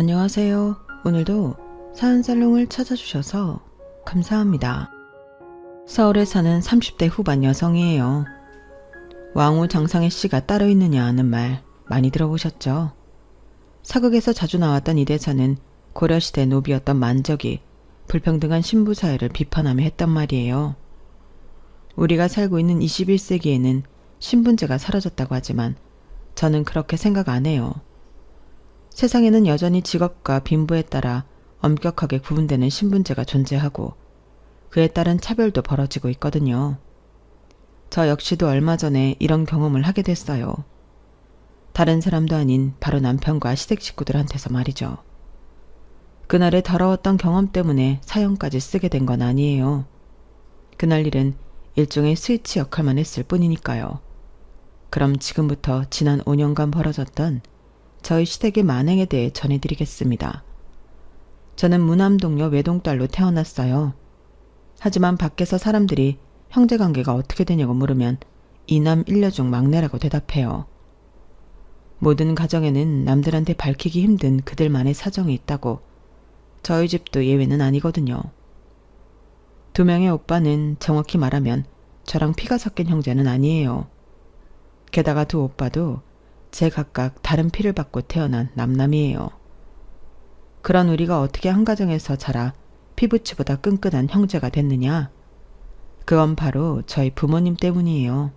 안녕하세요. 오늘도 사연살롱을 찾아주셔서 감사합니다. 서울에 사는 30대 후반 여성이에요. 왕후 장상혜 씨가 따로 있느냐 하는 말 많이 들어보셨죠? 사극에서 자주 나왔던 이 대사는 고려시대 노비였던 만적이 불평등한 신부 사회를 비판하며 했단 말이에요. 우리가 살고 있는 21세기에는 신분제가 사라졌다고 하지만 저는 그렇게 생각 안 해요. 세상에는 여전히 직업과 빈부에 따라 엄격하게 구분되는 신분제가 존재하고 그에 따른 차별도 벌어지고 있거든요. 저 역시도 얼마 전에 이런 경험을 하게 됐어요. 다른 사람도 아닌 바로 남편과 시댁 식구들한테서 말이죠. 그날의 더러웠던 경험 때문에 사연까지 쓰게 된 건 아니에요. 그날 일은 일종의 스위치 역할만 했을 뿐이니까요. 그럼 지금부터 지난 5년간 벌어졌던 저희 시댁의 만행에 대해 전해드리겠습니다. 저는 무남동녀 외동딸로 태어났어요. 하지만 밖에서 사람들이 형제관계가 어떻게 되냐고 물으면 이남 일녀 중 막내라고 대답해요. 모든 가정에는 남들한테 밝히기 힘든 그들만의 사정이 있다고 저희 집도 예외는 아니거든요. 2명의 오빠는 정확히 말하면 저랑 피가 섞인 형제는 아니에요. 게다가 2 오빠도 제 각각 다른 피를 받고 태어난 남남이에요. 그런 우리가 어떻게 한 가정에서 자라 피부치보다 끈끈한 형제가 됐느냐? 그건 바로 저희 부모님 때문이에요.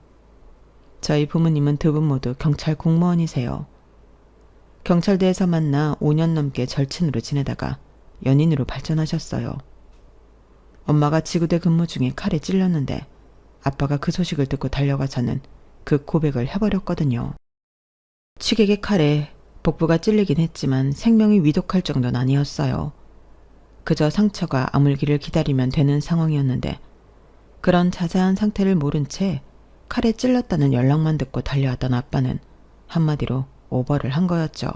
저희 부모님은 2분 모두 경찰 공무원이세요. 경찰대에서 만나 5년 넘게 절친으로 지내다가 연인으로 발전하셨어요. 엄마가 지구대 근무 중에 칼에 찔렸는데 아빠가 그 소식을 듣고 달려가서는 그 고백을 해버렸거든요. 취객의 칼에 복부가 찔리긴 했지만 생명이 위독할 정도는 아니었어요. 그저 상처가 아물기를 기다리면 되는 상황이었는데 그런 자세한 상태를 모른 채 칼에 찔렸다는 연락만 듣고 달려왔던 아빠는 한마디로 오버를 한 거였죠.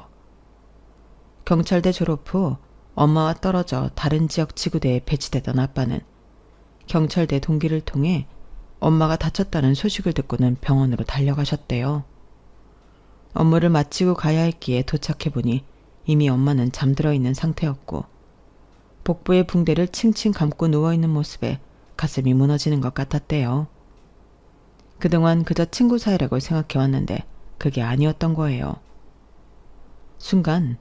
경찰대 졸업 후 엄마와 떨어져 다른 지역 지구대에 배치되던 아빠는 경찰대 동기를 통해 엄마가 다쳤다는 소식을 듣고는 병원으로 달려가셨대요. 업무를 마치고 가야 했기에 도착해보니 이미 엄마는 잠들어 있는 상태였고 복부에 붕대를 칭칭 감고 누워있는 모습에 가슴이 무너지는 것 같았대요. 그동안 그저 친구 사이라고 생각해왔는데 그게 아니었던 거예요. 순간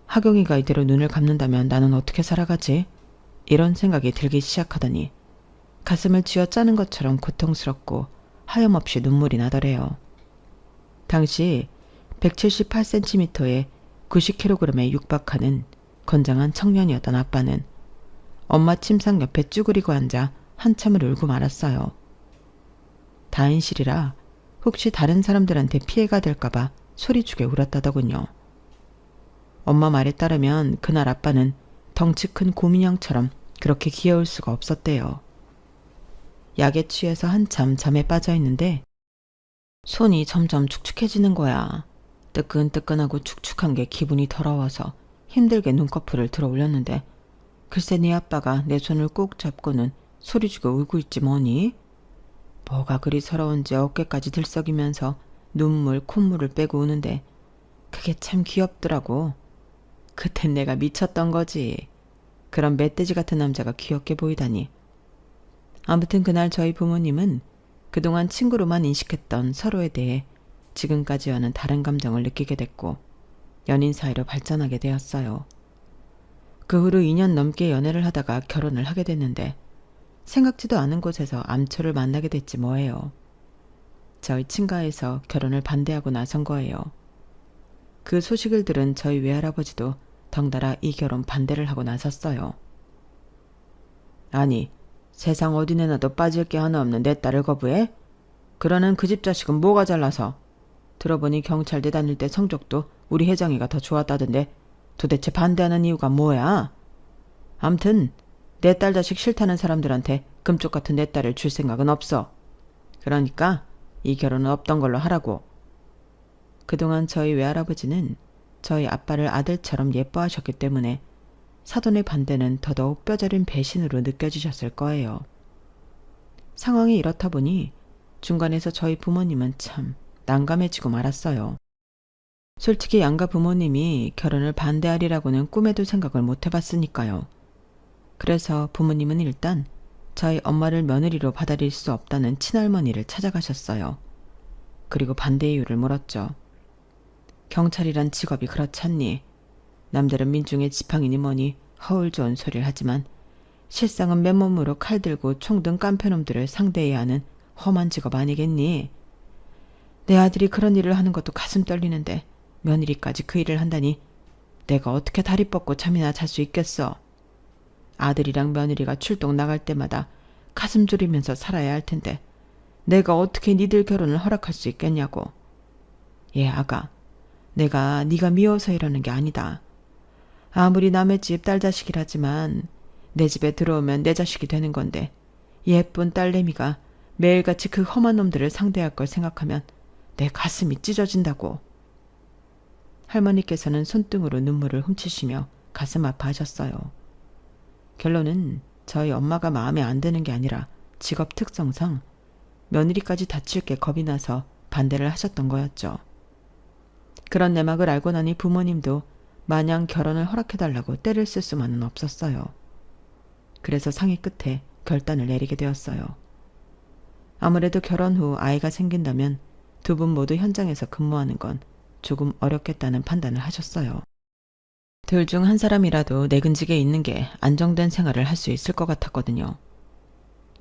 하경이가 이대로 눈을 감는다면 나는 어떻게 살아가지? 이런 생각이 들기 시작하더니 가슴을 쥐어짜는 것처럼 고통스럽고 하염없이 눈물이 나더래요. 당시 178cm에 90kg에 육박하는 건장한 청년이었던 아빠는 엄마 침상 옆에 쭈그리고 앉아 한참을 울고 말았어요. 다인실이라 혹시 다른 사람들한테 피해가 될까봐 소리주게 울었다더군요. 엄마 말에 따르면 그날 아빠는 덩치 큰 곰인형처럼 그렇게 귀여울 수가 없었대요. 약에 취해서 한참 잠에 빠져 있는데 손이 점점 축축해지는 거야. 뜨끈뜨끈하고 축축한 게 기분이 더러워서 힘들게 눈꺼풀을 들어 올렸는데 글쎄 네 아빠가 내 손을 꼭 잡고는 소리주고 울고 있지 뭐니? 뭐가 그리 서러운지 어깨까지 들썩이면서 눈물, 콧물을 빼고 우는데 그게 참 귀엽더라고. 그땐 내가 미쳤던 거지. 그런 멧돼지 같은 남자가 귀엽게 보이다니. 아무튼 그날 저희 부모님은 그동안 친구로만 인식했던 서로에 대해 지금까지와는 다른 감정을 느끼게 됐고 연인 사이로 발전하게 되었어요. 그 후로 2년 넘게 연애를 하다가 결혼을 하게 됐는데 생각지도 않은 곳에서 암초를 만나게 됐지 뭐예요. 저희 친가에서 결혼을 반대하고 나선 거예요. 그 소식을 들은 저희 외할아버지도 덩달아 이 결혼 반대를 하고 나섰어요. 아니, 세상 어디 내놔도 빠질 게 하나 없는 내 딸을 거부해? 그러는 그 집 자식은 뭐가 잘나서? 들어보니 경찰대 다닐 때 성적도 우리 혜정이가 더 좋았다던데 도대체 반대하는 이유가 뭐야? 암튼 내 딸 자식 싫다는 사람들한테 금쪽 같은 내 딸을 줄 생각은 없어. 그러니까 이 결혼은 없던 걸로 하라고. 그동안 저희 외할아버지는 저희 아빠를 아들처럼 예뻐하셨기 때문에 사돈의 반대는 더더욱 뼈저린 배신으로 느껴지셨을 거예요. 상황이 이렇다 보니 중간에서 저희 부모님은 참 난감해지고 말았어요. 솔직히 양가 부모님이 결혼을 반대하리라고는 꿈에도 생각을 못 해봤으니까요. 그래서 부모님은 일단 저희 엄마를 며느리로 받아들일 수 없다는 친할머니를 찾아가셨어요. 그리고 반대 이유를 물었죠. 경찰이란 직업이 그렇잖니. 남들은 민중의 지팡이니 뭐니 허울 좋은 소리를 하지만 실상은 맨몸으로 칼 들고 총 든 깡패놈들을 상대해야 하는 험한 직업 아니겠니? 내 아들이 그런 일을 하는 것도 가슴 떨리는데 며느리까지 그 일을 한다니 내가 어떻게 다리 뻗고 잠이나 잘 수 있겠어. 아들이랑 며느리가 출동 나갈 때마다 가슴 졸이면서 살아야 할 텐데 내가 어떻게 니들 결혼을 허락할 수 있겠냐고. 예, 아가. 내가 네가 미워서 이러는 게 아니다. 아무리 남의 집 딸 자식이라지만 내 집에 들어오면 내 자식이 되는 건데 예쁜 딸내미가 매일같이 그 험한 놈들을 상대할 걸 생각하면 내 가슴이 찢어진다고. 할머니께서는 손등으로 눈물을 훔치시며 가슴 아파하셨어요. 결론은 저희 엄마가 마음에 안 드는 게 아니라 직업 특성상 며느리까지 다칠 게 겁이 나서 반대를 하셨던 거였죠. 그런 내막을 알고 나니 부모님도 마냥 결혼을 허락해달라고 떼를 쓸 수만은 없었어요. 그래서 상의 끝에 결단을 내리게 되었어요. 아무래도 결혼 후 아이가 생긴다면 두 분 모두 현장에서 근무하는 건 조금 어렵겠다는 판단을 하셨어요. 둘 중 한 사람이라도 내근직에 있는 게 안정된 생활을 할 수 있을 것 같았거든요.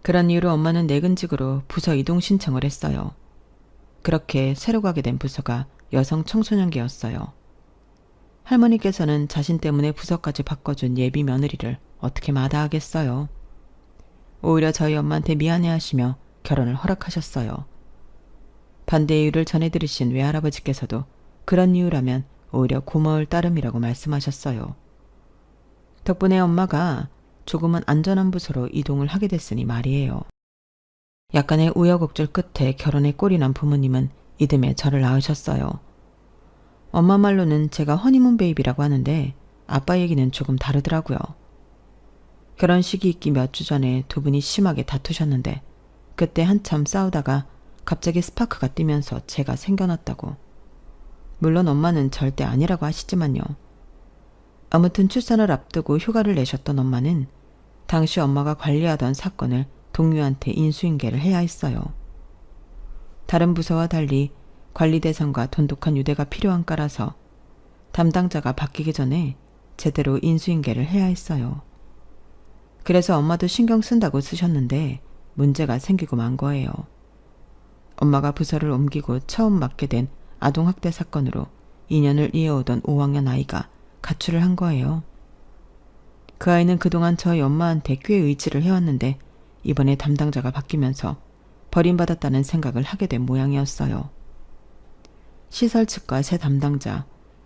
그런 이유로 엄마는 내근직으로 부서 이동 신청을 했어요. 그렇게 새로 가게 된 부서가 여성 청소년기였어요. 할머니께서는 자신 때문에 부서까지 바꿔준 예비 며느리를 어떻게 마다하겠어요. 오히려 저희 엄마한테 미안해하시며 결혼을 허락하셨어요. 반대 이유를 전해 들으신 외할아버지께서도 그런 이유라면 오히려 고마울 따름이라고 말씀하셨어요. 덕분에 엄마가 조금은 안전한 부서로 이동을 하게 됐으니 말이에요. 약간의 우여곡절 끝에 결혼에 꼴이 난 부모님은 이듬해 저를 낳으셨어요. 엄마 말로는 제가 허니문 베이비라고 하는데 아빠 얘기는 조금 다르더라고요. 결혼식이 있기 몇 주 전에 두 분이 심하게 다투셨는데 그때 한참 싸우다가 갑자기 스파크가 뛰면서 제가 생겨났다고. 물론 엄마는 절대 아니라고 하시지만요. 아무튼 출산을 앞두고 휴가를 내셨던 엄마는 당시 엄마가 관리하던 사건을 동료한테 인수인계를 해야 했어요. 다른 부서와 달리 관리 대상과 돈독한 유대가 필요한 까라서 담당자가 바뀌기 전에 제대로 인수인계를 해야 했어요. 그래서 엄마도 신경 쓴다고 쓰셨는데 문제가 생기고 만 거예요. 엄마가 부서를 옮기고 처음 맡게 된 아동학대 사건으로 2년을 이어오던 5학년 아이가 가출을 한 거예요. 그 아이는 그동안 저희 엄마한테 꽤 의지를 해왔는데 이번에 담당자가 바뀌면서 버림받았다는 생각을 하게 된 모양이었어요. 시설 측과 새 담당자,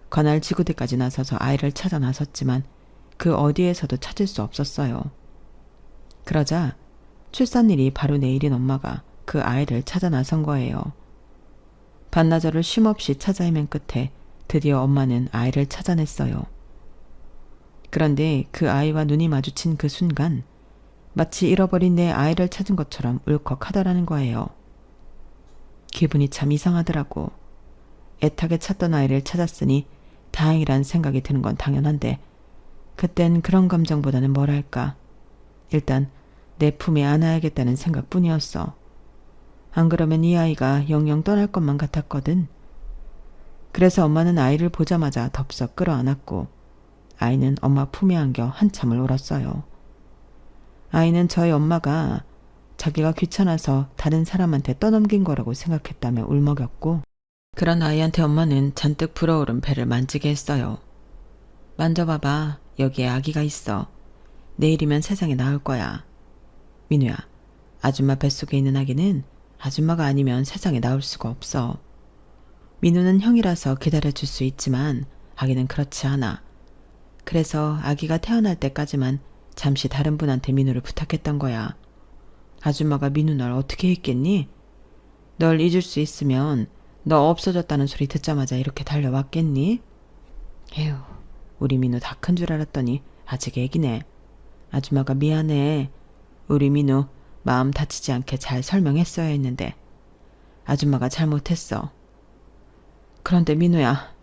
관할 지구대까지 나서서 아이를 찾아 나섰지만 그 어디에서도 찾을 수 없었어요. 그러자 출산일이 바로 내일인 엄마가 그 아이를 찾아 나선 거예요. 반나절을 쉼없이 찾아 헤맨 끝에 드디어 엄마는 아이를 찾아냈어요. 그런데 그 아이와 눈이 마주친 그 순간 마치 잃어버린 내 아이를 찾은 것처럼 울컥하더라는 거예요. 기분이 참 이상하더라고. 애타게 찾던 아이를 찾았으니 다행이란 생각이 드는 건 당연한데 그땐 그런 감정보다는 뭐랄까. 일단 내 품에 안아야겠다는 생각뿐이었어. 안 그러면 이 아이가 영영 떠날 것만 같았거든. 그래서 엄마는 아이를 보자마자 덥석 끌어안았고 아이는 엄마 품에 안겨 한참을 울었어요. 아이는 저희 엄마가 자기가 귀찮아서 다른 사람한테 떠넘긴 거라고 생각했다며 울먹였고 그런 아이한테 엄마는 잔뜩 불어오른 배를 만지게 했어요. 만져봐봐. 여기에 아기가 있어. 내일이면 세상에 나올 거야. 민우야, 아줌마 뱃속에 있는 아기는 아줌마가 아니면 세상에 나올 수가 없어. 민우는 형이라서 기다려줄 수 있지만 아기는 그렇지 않아. 그래서 아기가 태어날 때까지만 잠시 다른 분한테 민우를 부탁했던 거야. 아줌마가 민우 널 어떻게 했겠니? 널 잊을 수 있으면 너 없어졌다는 소리 듣자마자 이렇게 달려왔겠니? 에휴, 우리 민우 다 큰 줄 알았더니 아직 애기네. 아줌마가 미안해. 우리 민우 마음 다치지 않게 잘 설명했어야 했는데 아줌마가 잘못했어. 그런데 민우야,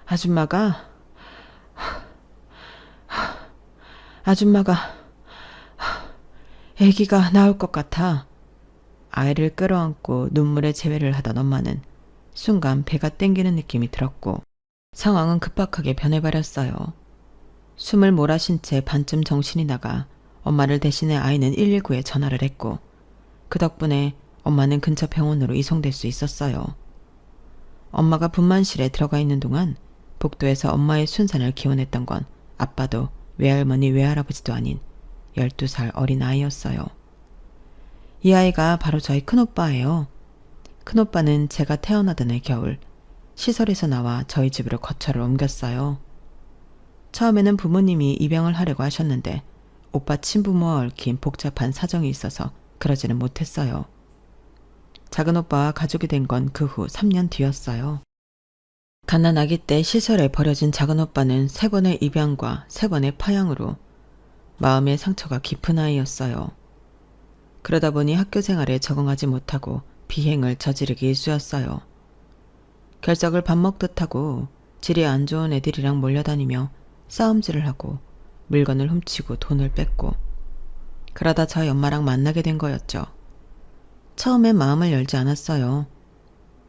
아줌마가, 아줌마가, 아기가 나올 것 같아. 아이를 끌어안고 눈물의 재회를 하던 엄마는 순간 배가 땡기는 느낌이 들었고 상황은 급박하게 변해버렸어요. 숨을 몰아쉰 채 반쯤 정신이 나가 엄마를 대신해 아이는 119에 전화를 했고 그 덕분에 엄마는 근처 병원으로 이송될 수 있었어요. 엄마가 분만실에 들어가 있는 동안 복도에서 엄마의 순산을 기원했던 건 아빠도 외할머니 외할아버지도 아닌 12살 어린 아이였어요. 이 아이가 바로 저희 큰오빠예요. 큰오빠는 제가 태어나던 해 겨울 시설에서 나와 저희 집으로 거처를 옮겼어요. 처음에는 부모님이 입양을 하려고 하셨는데 오빠 친부모와 얽힌 복잡한 사정이 있어서 그러지는 못했어요. 작은 오빠와 가족이 된 건 그 후 3년 뒤였어요. 갓난 아기 때 시설에 버려진 작은 오빠는 3번의 입양과 3번의 파양으로 마음의 상처가 깊은 아이였어요. 그러다 보니 학교 생활에 적응하지 못하고 비행을 저지르기 일쑤였어요. 결석을 밥 먹듯 하고 질이 안 좋은 애들이랑 몰려다니며 싸움질을 하고 물건을 훔치고 돈을 뺏고 그러다 저희 엄마랑 만나게 된 거였죠. 처음엔 마음을 열지 않았어요.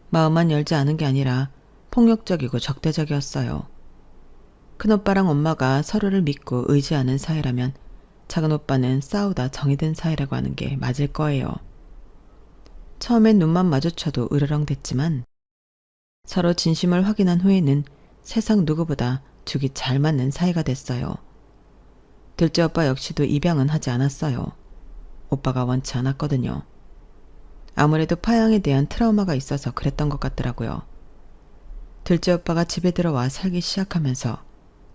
마음만 열지 않은 게 아니라 폭력적이고 적대적이었어요. 큰오빠랑 엄마가 서로를 믿고 의지하는 사이라면 작은오빠는 싸우다 정이 든 사이라고 하는 게 맞을 거예요. 처음엔 눈만 마주쳐도 으르렁댔지만 서로 진심을 확인한 후에는 세상 누구보다 죽이 잘 맞는 사이가 됐어요. 둘째 오빠 역시도 입양은 하지 않았어요. 오빠가 원치 않았거든요. 아무래도 파양에 대한 트라우마가 있어서 그랬던 것 같더라고요. 둘째 오빠가 집에 들어와 살기 시작하면서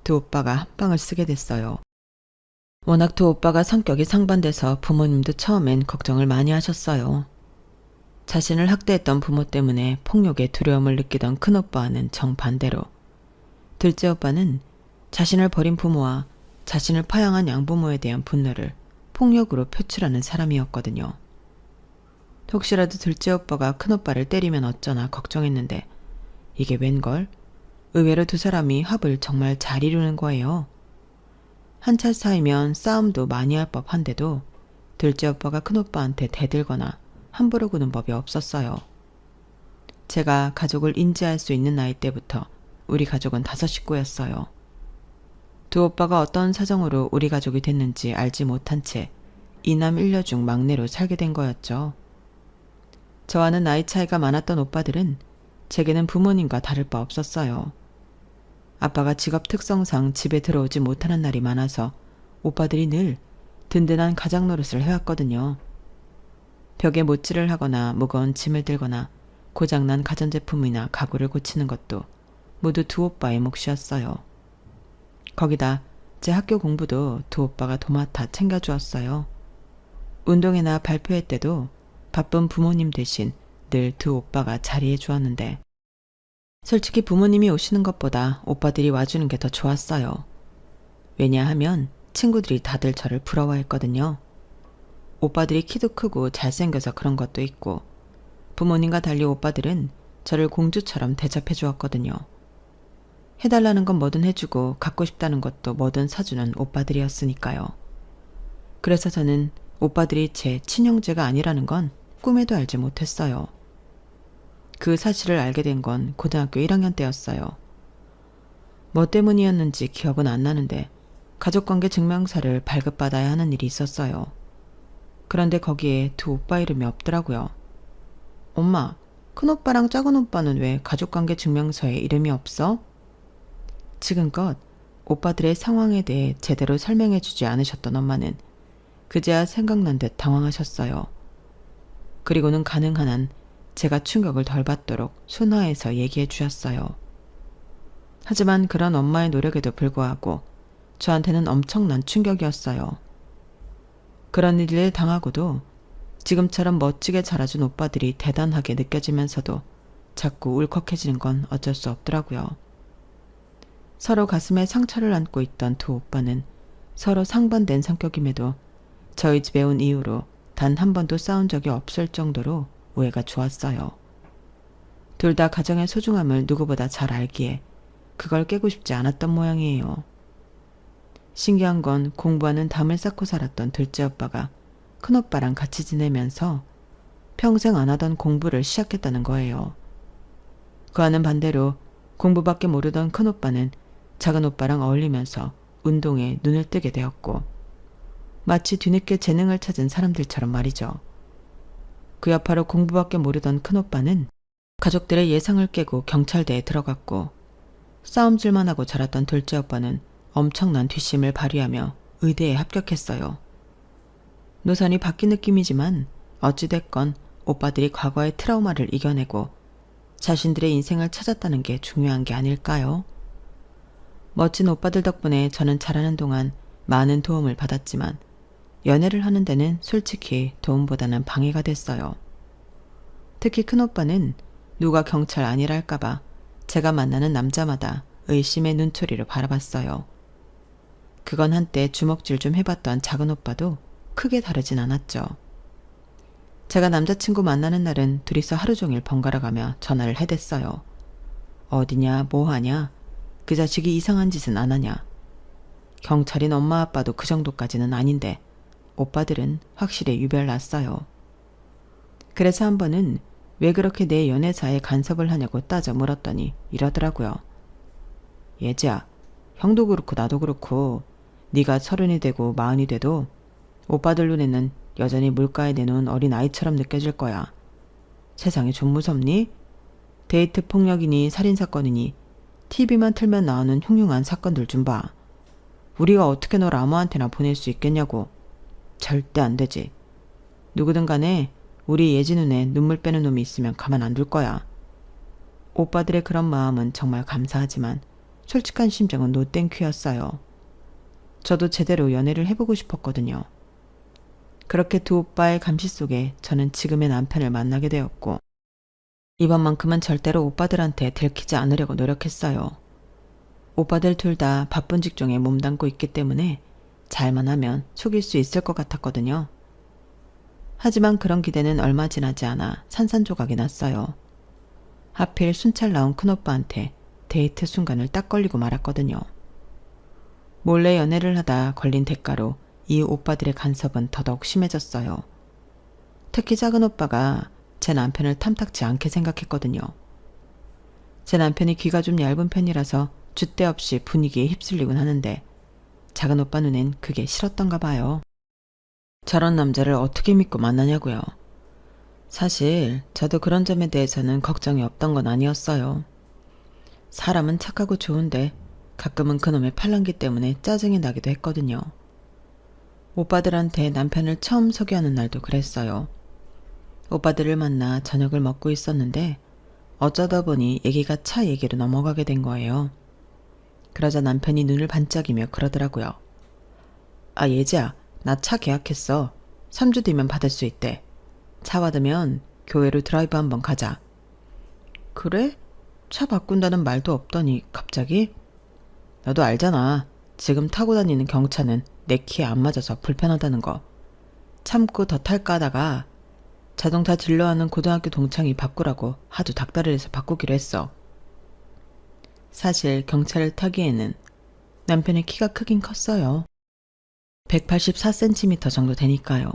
두 오빠가 한방을 쓰게 됐어요. 워낙 두 오빠가 성격이 상반돼서 부모님도 처음엔 걱정을 많이 하셨어요. 자신을 학대했던 부모 때문에 폭력에 두려움을 느끼던 큰오빠와는 정반대로 둘째 오빠는 자신을 버린 부모와 자신을 파양한 양부모에 대한 분노를 폭력으로 표출하는 사람이었거든요. 혹시라도 둘째 오빠가 큰오빠를 때리면 어쩌나 걱정했는데 이게 웬걸? 의외로 두 사람이 합을 정말 잘 이루는 거예요. 한참 사이면 싸움도 많이 할 법한데도 둘째 오빠가 큰오빠한테 대들거나 함부로 구는 법이 없었어요. 제가 가족을 인지할 수 있는 나이 때부터 우리 가족은 5식구였어요. 두 오빠가 어떤 사정으로 우리 가족이 됐는지 알지 못한 채 이남 일녀 중 막내로 살게 된 거였죠. 저와는 나이 차이가 많았던 오빠들은 제게는 부모님과 다를 바 없었어요. 아빠가 직업 특성상 집에 들어오지 못하는 날이 많아서 오빠들이 늘 든든한 가장 노릇을 해왔거든요. 벽에 못질을 하거나 무거운 짐을 들거나 고장난 가전제품이나 가구를 고치는 것도 모두 두 오빠의 몫이었어요. 거기다 제 학교 공부도 두 오빠가 도맡아 챙겨주었어요. 운동회나 발표회 때도 바쁜 부모님 대신 늘 두 오빠가 자리해 주었는데 솔직히 부모님이 오시는 것보다 오빠들이 와주는 게 더 좋았어요. 왜냐하면 친구들이 다들 저를 부러워했거든요. 오빠들이 키도 크고 잘생겨서 그런 것도 있고 부모님과 달리 오빠들은 저를 공주처럼 대접해 주었거든요. 해달라는 건 뭐든 해주고 갖고 싶다는 것도 뭐든 사주는 오빠들이었으니까요. 그래서 저는 오빠들이 제 친형제가 아니라는 건 꿈에도 알지 못했어요. 그 사실을 알게 된 건 고등학교 1학년 때였어요. 뭐 때문이었는지 기억은 안 나는데 가족관계 증명서를 발급받아야 하는 일이 있었어요. 그런데 거기에 두 오빠 이름이 없더라고요. 엄마, 큰오빠랑 작은오빠는 왜 가족관계 증명서에 이름이 없어? 지금껏 오빠들의 상황에 대해 제대로 설명해 주지 않으셨던 엄마는 그제야 생각난 듯 당황하셨어요. 그리고는 가능한 한 제가 충격을 덜 받도록 순화해서 얘기해 주셨어요. 하지만 그런 엄마의 노력에도 불구하고 저한테는 엄청난 충격이었어요. 그런 일을 당하고도 지금처럼 멋지게 자라준 오빠들이 대단하게 느껴지면서도 자꾸 울컥해지는 건 어쩔 수 없더라고요. 서로 가슴에 상처를 안고 있던 두 오빠는 서로 상반된 성격임에도 저희 집에 온 이후로 단 한 번도 싸운 적이 없을 정도로 우애가 좋았어요. 둘 다 가정의 소중함을 누구보다 잘 알기에 그걸 깨고 싶지 않았던 모양이에요. 신기한 건 공부하는 담을 쌓고 살았던 둘째 오빠가 큰오빠랑 같이 지내면서 평생 안 하던 공부를 시작했다는 거예요. 그와는 반대로 공부밖에 모르던 큰오빠는 작은 오빠랑 어울리면서 운동에 눈을 뜨게 되었고, 마치 뒤늦게 재능을 찾은 사람들처럼 말이죠. 그 여파로 공부밖에 모르던 큰오빠는 가족들의 예상을 깨고 경찰대에 들어갔고, 싸움질만 하고 자랐던 둘째 오빠는 엄청난 뒷심을 발휘하며 의대에 합격했어요. 노선이 바뀐 느낌이지만 어찌됐건 오빠들이 과거의 트라우마를 이겨내고 자신들의 인생을 찾았다는 게 중요한 게 아닐까요? 멋진 오빠들 덕분에 저는 자라는 동안 많은 도움을 받았지만 연애를 하는 데는 솔직히 도움보다는 방해가 됐어요. 특히 큰오빠는 누가 경찰 아니랄까봐 제가 만나는 남자마다 의심의 눈초리로 바라봤어요. 그건 한때 주먹질 좀 해봤던 작은 오빠도 크게 다르진 않았죠. 제가 남자친구 만나는 날은 둘이서 하루 종일 번갈아가며 전화를 해댔어요. 어디냐, 뭐하냐, 그 자식이 이상한 짓은 안 하냐. 경찰인 엄마 아빠도 그 정도까지는 아닌데 오빠들은 확실히 유별났어요. 그래서 한 번은 왜 그렇게 내 연애사에 간섭을 하냐고 따져 물었더니 이러더라고요. 예지야, 형도 그렇고 나도 그렇고 네가 30이 되고 40이 돼도 오빠들 눈에는 여전히 물가에 내놓은 어린 아이처럼 느껴질 거야. 세상이 좀 무섭니? 데이트 폭력이니 살인사건이니 TV만 틀면 나오는 흉흉한 사건들 좀 봐. 우리가 어떻게 널 아무한테나 보낼 수 있겠냐고. 절대 안 되지. 누구든 간에 우리 예지 눈에 눈물 빼는 놈이 있으면 가만 안 둘 거야. 오빠들의 그런 마음은 정말 감사하지만 솔직한 심정은 노땡큐였어요. 저도 제대로 연애를 해보고 싶었거든요. 그렇게 두 오빠의 감시 속에 저는 지금의 남편을 만나게 되었고, 이번만큼은 절대로 오빠들한테 들키지 않으려고 노력했어요. 오빠들 둘 다 바쁜 직종에 몸담고 있기 때문에 잘만 하면 속일 수 있을 것 같았거든요. 하지만 그런 기대는 얼마 지나지 않아 산산조각이 났어요. 하필 순찰 나온 큰오빠한테 데이트 순간을 딱 걸리고 말았거든요. 몰래 연애를 하다 걸린 대가로 이 오빠들의 간섭은 더더욱 심해졌어요. 특히 작은 오빠가 제 남편을 탐탁지 않게 생각했거든요. 제 남편이 귀가 좀 얇은 편이라서 줏대 없이 분위기에 휩쓸리곤 하는데 작은 오빠 눈엔 그게 싫었던가 봐요. 저런 남자를 어떻게 믿고 만나냐고요. 사실 저도 그런 점에 대해서는 걱정이 없던 건 아니었어요. 사람은 착하고 좋은데 가끔은 그놈의 팔랑귀 때문에 짜증이 나기도 했거든요. 오빠들한테 남편을 처음 소개하는 날도 그랬어요. 오빠들을 만나 저녁을 먹고 있었는데 어쩌다 보니 얘기가 차 얘기로 넘어가게 된 거예요. 그러자 남편이 눈을 반짝이며 그러더라고요. 아, 예지야, 나 차 계약했어. 3주 뒤면 받을 수 있대. 차 받으면 교회로 드라이브 한번 가자. 그래? 차 바꾼다는 말도 없더니 갑자기? 너도 알잖아. 지금 타고 다니는 경차는 내 키에 안 맞아서 불편하다는 거. 참고 더 탈까 하다가 자동차 진로하는 고등학교 동창이 바꾸라고 하도 닥달을 해서 바꾸기로 했어. 사실 경차를 타기에는 남편의 키가 크긴 컸어요. 184cm 정도 되니까요.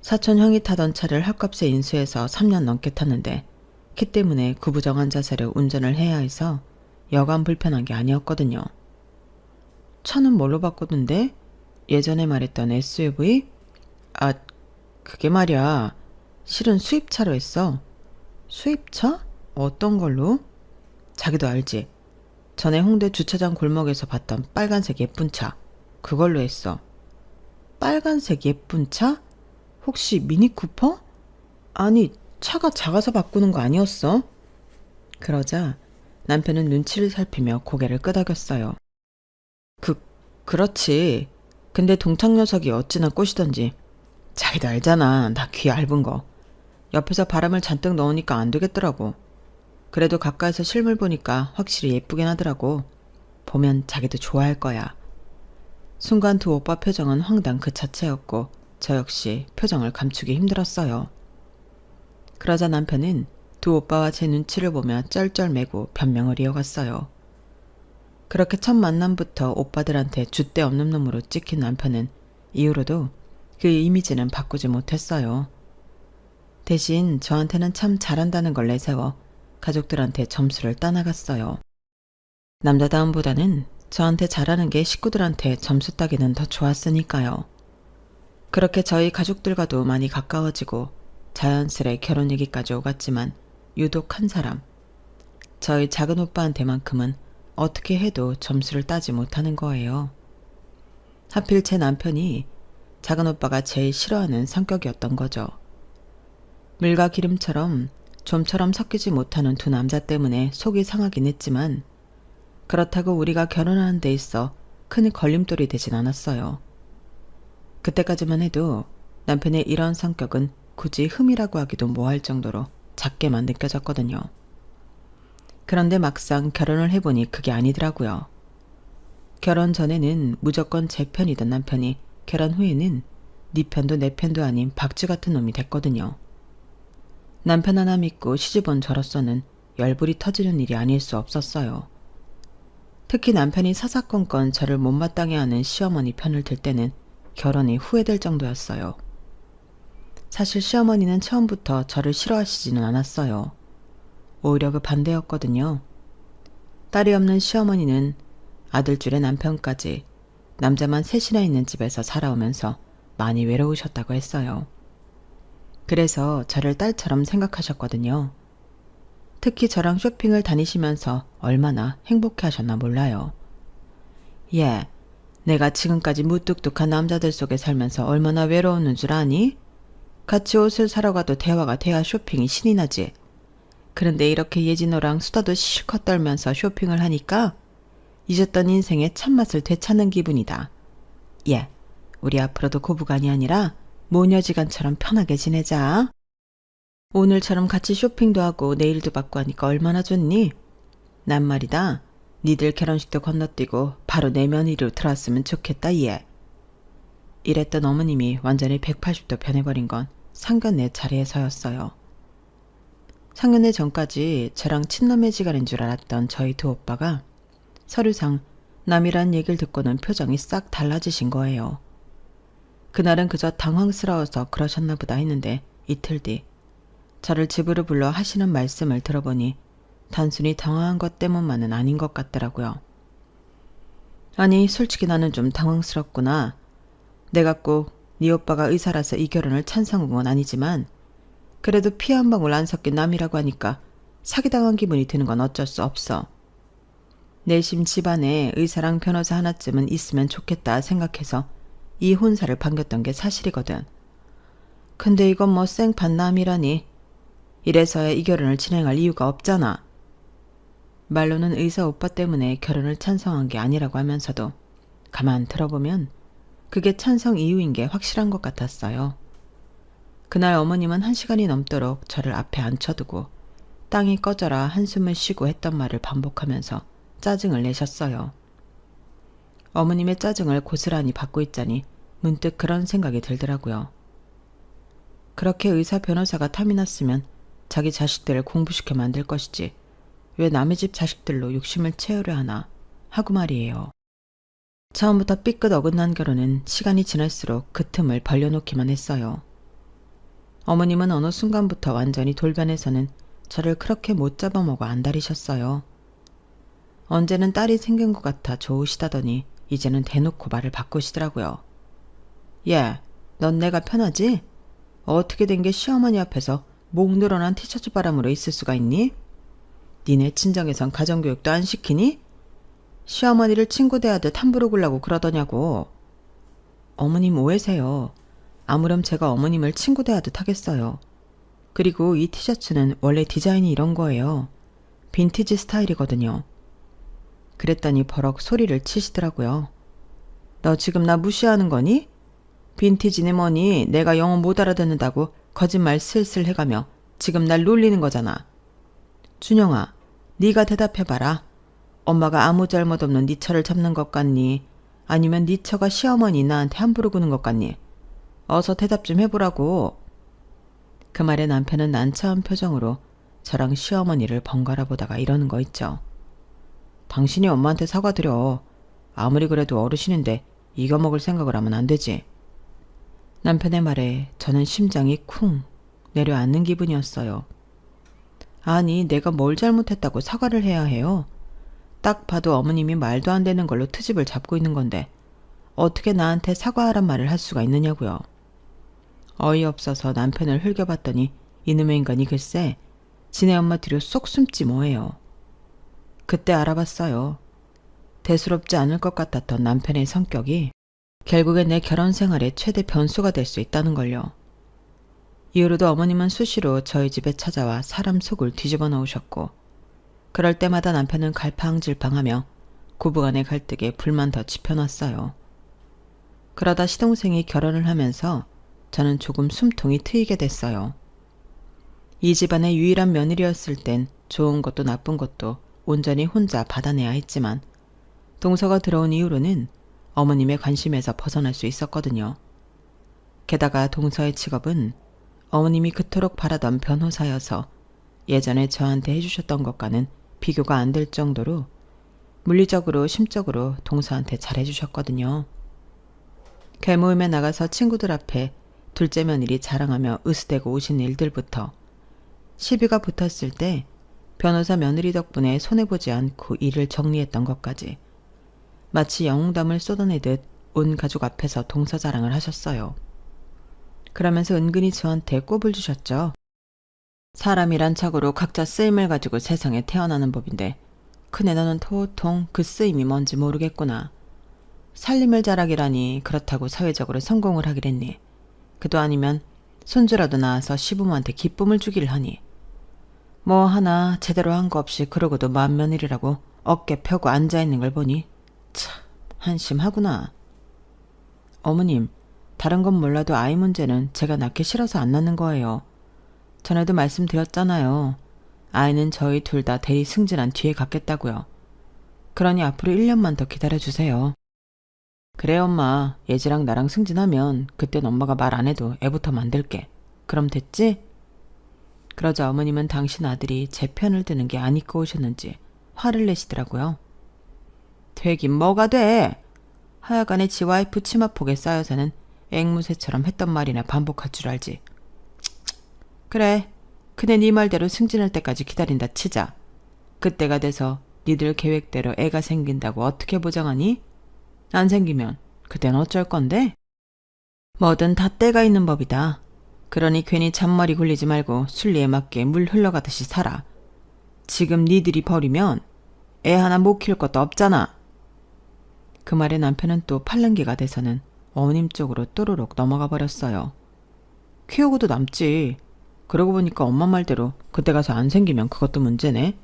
사촌 형이 타던 차를 헐값에 인수해서 3년 넘게 탔는데 키 때문에 구부정한 자세로 운전을 해야 해서 여간 불편한 게 아니었거든요. 차는 뭘로 바꿨는데? 예전에 말했던 SUV? 아, 그게 말이야. 실은 수입차로 했어. 수입차? 어떤 걸로? 자기도 알지? 전에 홍대 주차장 골목에서 봤던 빨간색 예쁜 차. 그걸로 했어. 빨간색 예쁜 차? 혹시 미니쿠퍼? 아니, 차가 작아서 바꾸는 거 아니었어? 그러자 남편은 눈치를 살피며 고개를 끄덕였어요. 그렇지. 근데 동창 녀석이 어찌나 꼬시던지. 자기도 알잖아. 나 귀 얇은 거. 옆에서 바람을 잔뜩 넣으니까 안 되겠더라고. 그래도 가까이서 실물 보니까 확실히 예쁘긴 하더라고. 보면 자기도 좋아할 거야. 순간 두 오빠 표정은 황당 그 자체였고 저 역시 표정을 감추기 힘들었어요. 그러자 남편은 두 오빠와 제 눈치를 보며 쩔쩔매고 변명을 이어갔어요. 그렇게 첫 만남부터 오빠들한테 줏대 없는 놈으로 찍힌 남편은 이후로도 그 이미지는 바꾸지 못했어요. 대신 저한테는 참 잘한다는 걸 내세워 가족들한테 점수를 따나갔어요. 남자다움보다는 저한테 잘하는 게 식구들한테 점수 따기는 더 좋았으니까요. 그렇게 저희 가족들과도 많이 가까워지고 자연스레 결혼 얘기까지 오갔지만 유독 한 사람, 저희 작은 오빠한테만큼은 어떻게 해도 점수를 따지 못하는 거예요. 하필 제 남편이 작은 오빠가 제일 싫어하는 성격이었던 거죠. 물과 기름처럼 좀처럼 섞이지 못하는 두 남자 때문에 속이 상하긴 했지만 그렇다고 우리가 결혼하는 데 있어 큰 걸림돌이 되진 않았어요. 그때까지만 해도 남편의 이런 성격은 굳이 흠이라고 하기도 뭐할 정도로 작게만 느껴졌거든요. 그런데 막상 결혼을 해보니 그게 아니더라고요. 결혼 전에는 무조건 제 편이던 남편이 결혼 후에는 네 편도 내 편도 아닌 박쥐 같은 놈이 됐거든요. 남편 하나 믿고 시집 온 저로서는 열불이 터지는 일이 아닐 수 없었어요. 특히 남편이 사사건건 저를 못마땅해 하는 시어머니 편을 들 때는 결혼이 후회될 정도였어요. 사실 시어머니는 처음부터 저를 싫어하시지는 않았어요. 오히려 그 반대였거든요. 딸이 없는 시어머니는 아들줄의 남편까지 남자만 셋이나 있는 집에서 살아오면서 많이 외로우셨다고 했어요. 그래서 저를 딸처럼 생각하셨거든요. 특히 저랑 쇼핑을 다니시면서 얼마나 행복해 하셨나 몰라요. 예, 내가 지금까지 무뚝뚝한 남자들 속에 살면서 얼마나 외로웠는 줄 아니? 같이 옷을 사러 가도 대화가 돼야 쇼핑이 신이 나지. 그런데 이렇게 예진호랑 수다도 실컷 떨면서 쇼핑을 하니까 잊었던 인생의 참맛을 되찾는 기분이다. 예, 우리 앞으로도 고부간이 아니라 모녀지간처럼 편하게 지내자. 오늘처럼 같이 쇼핑도 하고 내일도 받고 하니까 얼마나 좋니? 난 말이다. 니들 결혼식도 건너뛰고 바로 내 며느리로 들어왔으면 좋겠다 얘. 이랬던 어머님이 완전히 180도 변해버린 건 상견례 자리에서였어요. 상견례 전까지 저랑 친남매지간인 줄 알았던 저희 두 오빠가 서류상 남이란 얘기를 듣고는 표정이 싹 달라지신 거예요. 그날은 그저 당황스러워서 그러셨나 보다 했는데 이틀 뒤 저를 집으로 불러 하시는 말씀을 들어보니 단순히 당황한 것 때문만은 아닌 것 같더라고요. 아니 솔직히 나는 좀 당황스럽구나. 내가 꼭 네 오빠가 의사라서 이 결혼을 찬성한 건 아니지만 그래도 피 한 방울 안 섞인 남이라고 하니까 사기당한 기분이 드는 건 어쩔 수 없어. 내심 집안에 의사랑 변호사 하나쯤은 있으면 좋겠다 생각해서 이 혼사를 반겼던 게 사실이거든. 근데 이건 뭐 생반남이라니. 이래서야 이 결혼을 진행할 이유가 없잖아. 말로는 의사 오빠 때문에 결혼을 찬성한 게 아니라고 하면서도 가만 들어보면 그게 찬성 이유인 게 확실한 것 같았어요. 그날 어머님은 1시간이 넘도록 저를 앞에 앉혀두고 땅이 꺼져라 한숨을 쉬고 했던 말을 반복하면서 짜증을 내셨어요. 어머님의 짜증을 고스란히 받고 있자니 문득 그런 생각이 들더라고요. 그렇게 의사 변호사가 탐이 났으면 자기 자식들을 공부시켜 만들 것이지 왜 남의 집 자식들로 욕심을 채우려 하나 하고 말이에요. 처음부터 삐끗 어긋난 결혼은 시간이 지날수록 그 틈을 벌려놓기만 했어요. 어머님은 어느 순간부터 완전히 돌변해서는 저를 그렇게 못 잡아먹어 안달이셨어요. 언제는 딸이 생긴 것 같아 좋으시다더니 이제는 대놓고 말을 바꾸시더라고요. 예, 넌 내가 편하지? 어떻게 된 게 시어머니 앞에서 목 늘어난 티셔츠 바람으로 있을 수가 있니? 니네 친정에선 가정교육도 안 시키니? 시어머니를 친구 대하듯 함부로 굴라고 그러더냐고. 어머님 오해세요. 아무렴 제가 어머님을 친구 대하듯 하겠어요. 그리고 이 티셔츠는 원래 디자인이 이런 거예요. 빈티지 스타일이거든요. 그랬더니 버럭 소리를 치시더라고요. 너 지금 나 무시하는 거니? 빈티지네 뭐니 내가 영어 못 알아듣는다고 거짓말 슬슬 해가며 지금 날 놀리는 거잖아. 준영아, 네가 대답해봐라. 엄마가 아무 잘못 없는 네 처를 잡는 것 같니? 아니면 네 처가 시어머니 나한테 함부로 구는 것 같니? 어서 대답 좀 해보라고. 그 말에 남편은 난처한 표정으로 저랑 시어머니를 번갈아 보다가 이러는 거 있죠. 당신이 엄마한테 사과드려. 아무리 그래도 어르신인데 이겨먹을 생각을 하면 안 되지. 남편의 말에 저는 심장이 쿵 내려앉는 기분이었어요. 아니, 내가 뭘 잘못했다고 사과를 해야 해요? 딱 봐도 어머님이 말도 안 되는 걸로 트집을 잡고 있는 건데 어떻게 나한테 사과하란 말을 할 수가 있느냐고요. 어이없어서 남편을 흘겨봤더니 이놈의 인간이 글쎄 지네 엄마 뒤로 쏙 숨지 뭐예요. 그때 알아봤어요. 대수롭지 않을 것 같았던 남편의 성격이 결국에 내 결혼 생활의 최대 변수가 될 수 있다는 걸요. 이후로도 어머님은 수시로 저희 집에 찾아와 사람 속을 뒤집어 놓으셨고 그럴 때마다 남편은 갈팡질팡하며 부부간의 갈등에 불만 더 지펴놨어요. 그러다 시동생이 결혼을 하면서 저는 조금 숨통이 트이게 됐어요. 이 집안의 유일한 며느리였을 땐 좋은 것도 나쁜 것도 온전히 혼자 받아내야 했지만 동서가 들어온 이후로는 어머님의 관심에서 벗어날 수 있었거든요. 게다가 동서의 직업은 어머님이 그토록 바라던 변호사여서 예전에 저한테 해주셨던 것과는 비교가 안 될 정도로 물리적으로 심적으로 동서한테 잘해주셨거든요. 개모임에 나가서 친구들 앞에 둘째 며느리 자랑하며 으스대고 오신 일들부터 시비가 붙었을 때 변호사 며느리 덕분에 손해보지 않고 일을 정리했던 것까지 마치 영웅담을 쏟아내듯 온 가족 앞에서 동서 자랑을 하셨어요. 그러면서 은근히 저한테 꼽을 주셨죠. 사람이란 착오로 각자 쓰임을 가지고 세상에 태어나는 법인데 큰애 너는 도통 그 쓰임이 뭔지 모르겠구나. 살림을 잘하기라니 그렇다고 사회적으로 성공을 하기랬니. 그도 아니면 손주라도 낳아서 시부모한테 기쁨을 주기를 하니. 뭐 하나 제대로 한 거 없이 그러고도 만며느리라고 어깨 펴고 앉아있는 걸 보니 참 한심하구나. 어머님, 다른 건 몰라도 아이 문제는 제가 낳기 싫어서 안 낳는 거예요. 전에도 말씀드렸잖아요. 아이는 저희 둘 다 대리 승진한 뒤에 갖겠다고요. 그러니 앞으로 1년만 더 기다려주세요. 그래 엄마, 예지랑 나랑 승진하면 그땐 엄마가 말 안 해도 애부터 만들게. 그럼 됐지? 그러자 어머님은 당신 아들이 제 편을 드는 게 안 입고 오셨는지 화를 내시더라고요. 되긴 뭐가 돼? 하여간에 지 와이프 치마폭에 쌓여서는 앵무새처럼 했던 말이나 반복할 줄 알지. 그래, 그네 네 말대로 승진할 때까지 기다린다 치자. 그때가 돼서 니들 계획대로 애가 생긴다고 어떻게 보장하니? 안 생기면 그땐 어쩔 건데? 뭐든 다 때가 있는 법이다. 그러니 괜히 잔머리 굴리지 말고 순리에 맞게 물 흘러가듯이 살아. 지금 니들이 버리면 애 하나 못 키울 것도 없잖아. 그 말에 남편은 또 팔랑귀가 돼서는 어머님 쪽으로 또르륵 넘어가 버렸어요. 키우고도 남지. 그러고 보니까 엄마 말대로 그때 가서 안 생기면 그것도 문제네.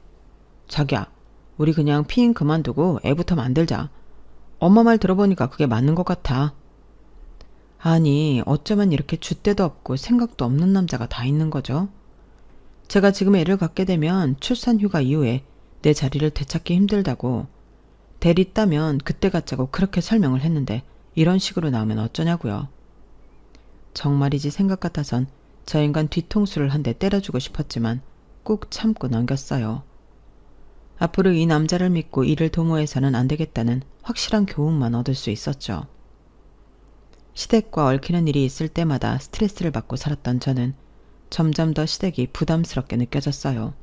자기야, 우리 그냥 피임 그만두고 애부터 만들자. 엄마 말 들어보니까 그게 맞는 것 같아. 아니, 어쩌면 이렇게 줏대도 없고 생각도 없는 남자가 다 있는 거죠. 제가 지금 애를 갖게 되면 출산 휴가 이후에 내 자리를 되찾기 힘들다고 대리 따면 그때 갖자고 그렇게 설명을 했는데 이런 식으로 나오면 어쩌냐고요. 정말이지 생각 같아선 저 인간 뒤통수를 한 대 때려주고 싶었지만 꾹 참고 넘겼어요. 앞으로 이 남자를 믿고 이를 도모해서는 안 되겠다는 확실한 교훈만 얻을 수 있었죠. 시댁과 얽히는 일이 있을 때마다 스트레스를 받고 살았던 저는 점점 더 시댁이 부담스럽게 느껴졌어요.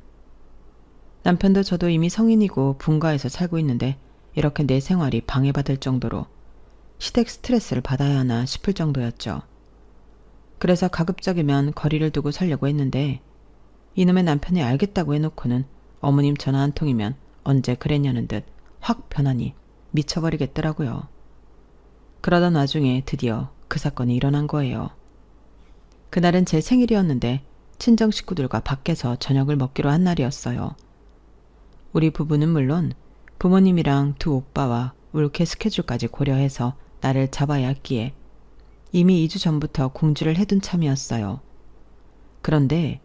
남편도 저도 이미 성인이고 분가해서 살고 있는데 이렇게 내 생활이 방해받을 정도로 시댁 스트레스를 받아야 하나 싶을 정도였죠. 그래서 가급적이면 거리를 두고 살려고 했는데 이놈의 남편이 알겠다고 해놓고는 어머님 전화 한 통이면 언제 그랬냐는 듯 확 변하니 미쳐버리겠더라고요. 그러던 와중에 드디어 그 사건이 일어난 거예요. 그날은 제 생일이었는데 친정 식구들과 밖에서 저녁을 먹기로 한 날이었어요. 우리 부부는 물론 부모님이랑 두 오빠와 올케 스케줄까지 고려해서 나를 잡아야 했기에 이미 2주 전부터 공지를 해둔 참이었어요. 그런데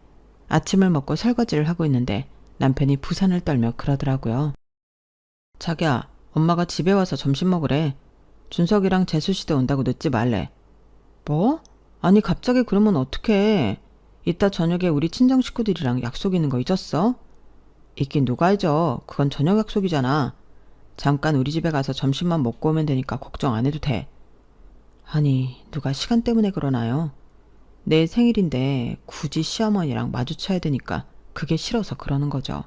아침을 먹고 설거지를 하고 있는데 남편이 부산을 떨며 그러더라고요. 자기야, 엄마가 집에 와서 점심 먹으래. 준석이랑 재수씨도 온다고 늦지 말래. 뭐? 아니 갑자기 그러면 어떡해. 이따 저녁에 우리 친정 식구들이랑 약속 있는 거 잊었어? 있긴 누가 잊어. 그건 저녁 약속이잖아. 잠깐 우리 집에 가서 점심만 먹고 오면 되니까 걱정 안 해도 돼. 아니, 누가 시간 때문에 그러나요? 내 생일인데 굳이 시어머니랑 마주쳐야 되니까 그게 싫어서 그러는 거죠.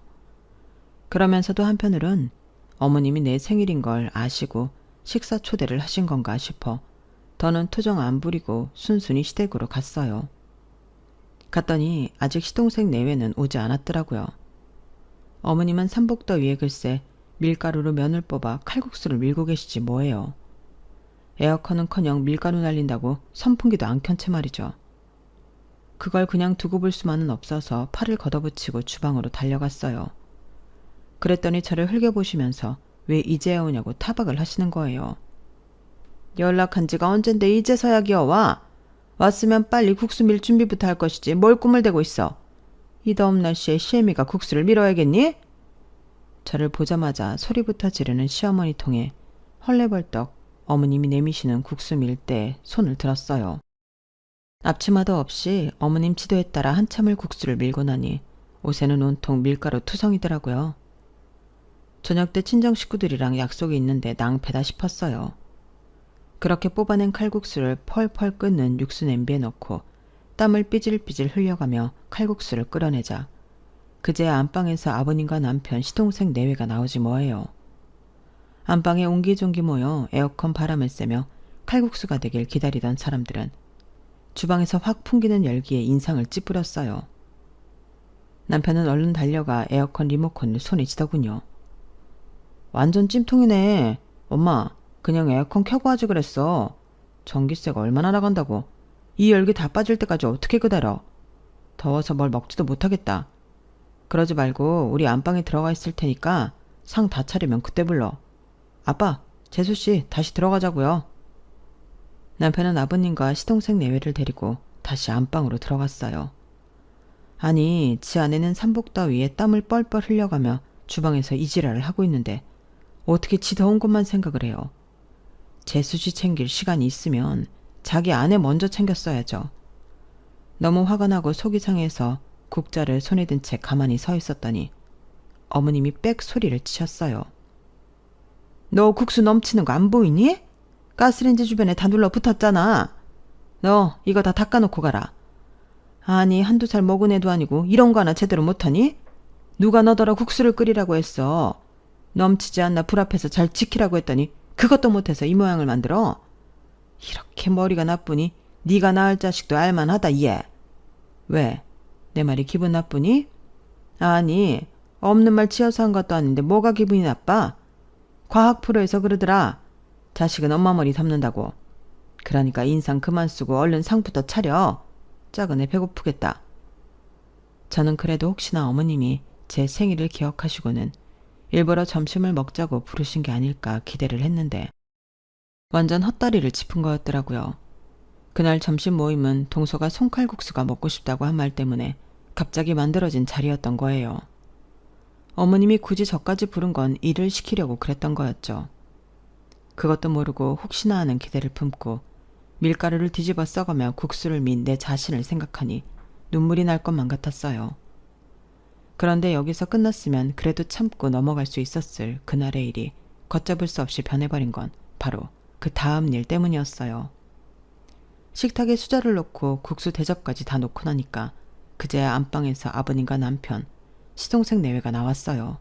그러면서도 한편으론 어머님이 내 생일인 걸 아시고 식사 초대를 하신 건가 싶어 더는 투정 안 부리고 순순히 시댁으로 갔어요. 갔더니 아직 시동생 내외는 오지 않았더라고요. 어머님은 삼복더위에 글쎄 밀가루로 면을 뽑아 칼국수를 밀고 계시지 뭐예요. 에어컨은커녕 밀가루 날린다고 선풍기도 안 켠 채 말이죠. 그걸 그냥 두고 볼 수만은 없어서 팔을 걷어붙이고 주방으로 달려갔어요. 그랬더니 저를 흘겨보시면서 왜 이제야 오냐고 타박을 하시는 거예요. 연락한 지가 언젠데 이제서야 기어와. 왔으면 빨리 국수 밀 준비부터 할 것이지 뭘 꿈을 대고 있어. 이 더운 날씨에 시애미가 국수를 밀어야겠니? 저를 보자마자 소리부터 지르는 시어머니 통에 헐레벌떡 어머님이 내미시는 국수 밀 때 손을 들었어요. 앞치마도 없이 어머님 지도에 따라 한참을 국수를 밀고 나니 옷에는 온통 밀가루 투성이더라고요. 저녁 때 친정 식구들이랑 약속이 있는데 낭패다 싶었어요. 그렇게 뽑아낸 칼국수를 펄펄 끓는 육수 냄비에 넣고 땀을 삐질삐질 흘려가며 칼국수를 끓여내자 그제야 안방에서 아버님과 남편, 시동생 내외가 나오지 뭐예요. 안방에 옹기종기 모여 에어컨 바람을 쐬며 칼국수가 되길 기다리던 사람들은 주방에서 확 풍기는 열기에 인상을 찌푸렸어요. 남편은 얼른 달려가 에어컨 리모컨을 손에 쥐더군요. 완전 찜통이네. 엄마, 그냥 에어컨 켜고 하지 그랬어. 전기세가 얼마나 나간다고. 이 열기 다 빠질 때까지 어떻게 기다려. 더워서 뭘 먹지도 못하겠다. 그러지 말고 우리 안방에 들어가 있을 테니까 상 다 차리면 그때 불러. 아빠, 재수씨 다시 들어가자고요. 남편은 아버님과 시동생 내외를 데리고 다시 안방으로 들어갔어요. 아니, 지 아내는 삼복더위에 땀을 뻘뻘 흘려가며 주방에서 이지랄을 하고 있는데 어떻게 지 더운 것만 생각을 해요. 재수씨 챙길 시간이 있으면 자기 아내 먼저 챙겼어야죠. 너무 화가 나고 속이 상해서 국자를 손에 든 채 가만히 서 있었더니 어머님이 빽 소리를 치셨어요. 너 국수 넘치는 거 안 보이니? 가스레인지 주변에 다 눌러붙었잖아. 너 이거 다 닦아놓고 가라. 아니, 한두 살 먹은 애도 아니고 이런 거 하나 제대로 못하니? 누가 너더러 국수를 끓이라고 했어. 넘치지 않나 불 앞에서 잘 지키라고 했더니 그것도 못해서 이 모양을 만들어. 이렇게 머리가 나쁘니 네가 낳을 자식도 알만하다 얘. 왜? 내 말이 기분 나쁘니? 아니, 없는 말 지어서 한 것도 아닌데 뭐가 기분이 나빠? 과학 프로에서 그러더라. 자식은 엄마 머리 담는다고. 그러니까 인상 그만 쓰고 얼른 상부터 차려. 작은 애 배고프겠다. 저는 그래도 혹시나 어머님이 제 생일을 기억하시고는 일부러 점심을 먹자고 부르신 게 아닐까 기대를 했는데 완전 헛다리를 짚은 거였더라고요. 그날 점심 모임은 동서가 송칼국수가 먹고 싶다고 한 말 때문에 갑자기 만들어진 자리였던 거예요. 어머님이 굳이 저까지 부른 건 일을 시키려고 그랬던 거였죠. 그것도 모르고 혹시나 하는 기대를 품고 밀가루를 뒤집어 썩으며 국수를 민 내 자신을 생각하니 눈물이 날 것만 같았어요. 그런데 여기서 끝났으면 그래도 참고 넘어갈 수 있었을 그날의 일이 걷잡을 수 없이 변해버린 건 바로 그 다음 일 때문이었어요. 식탁에 수저를 놓고 국수 대접까지 다 놓고 나니까 그제야 안방에서 아버님과 남편, 시동생 내외가 나왔어요.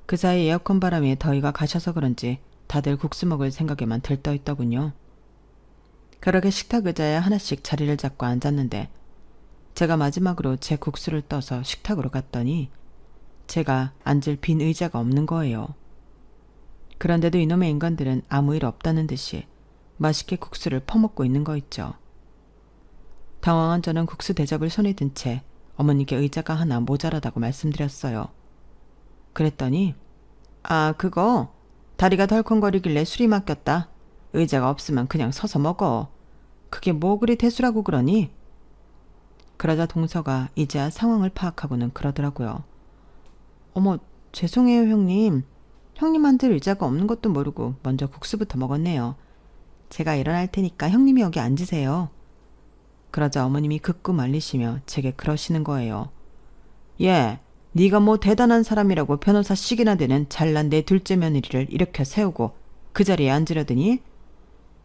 그 사이 에어컨 바람에 더위가 가셔서 그런지 다들 국수 먹을 생각에만 들떠있더군요. 그렇게 식탁 의자에 하나씩 자리를 잡고 앉았는데 제가 마지막으로 제 국수를 떠서 식탁으로 갔더니 제가 앉을 빈 의자가 없는 거예요. 그런데도 이놈의 인간들은 아무 일 없다는 듯이 맛있게 국수를 퍼먹고 있는 거 있죠. 당황한 저는 국수 대접을 손에 든 채 어머니께 의자가 하나 모자라다고 말씀드렸어요. 그랬더니 아, 그거 다리가 덜컹거리길래 술이 맡겼다. 의자가 없으면 그냥 서서 먹어. 그게 뭐 그리 대수라고 그러니? 그러자 동서가 이제야 상황을 파악하고는 그러더라고요. 어머, 죄송해요 형님. 형님한테 의자가 없는 것도 모르고 먼저 국수부터 먹었네요. 제가 일어날 테니까 형님이 여기 앉으세요. 그러자 어머님이 극구 말리시며 제게 그러시는 거예요. 예, 네가 뭐 대단한 사람이라고 변호사씩이나 되는 잘난 내 둘째 며느리를 일으켜 세우고 그 자리에 앉으려더니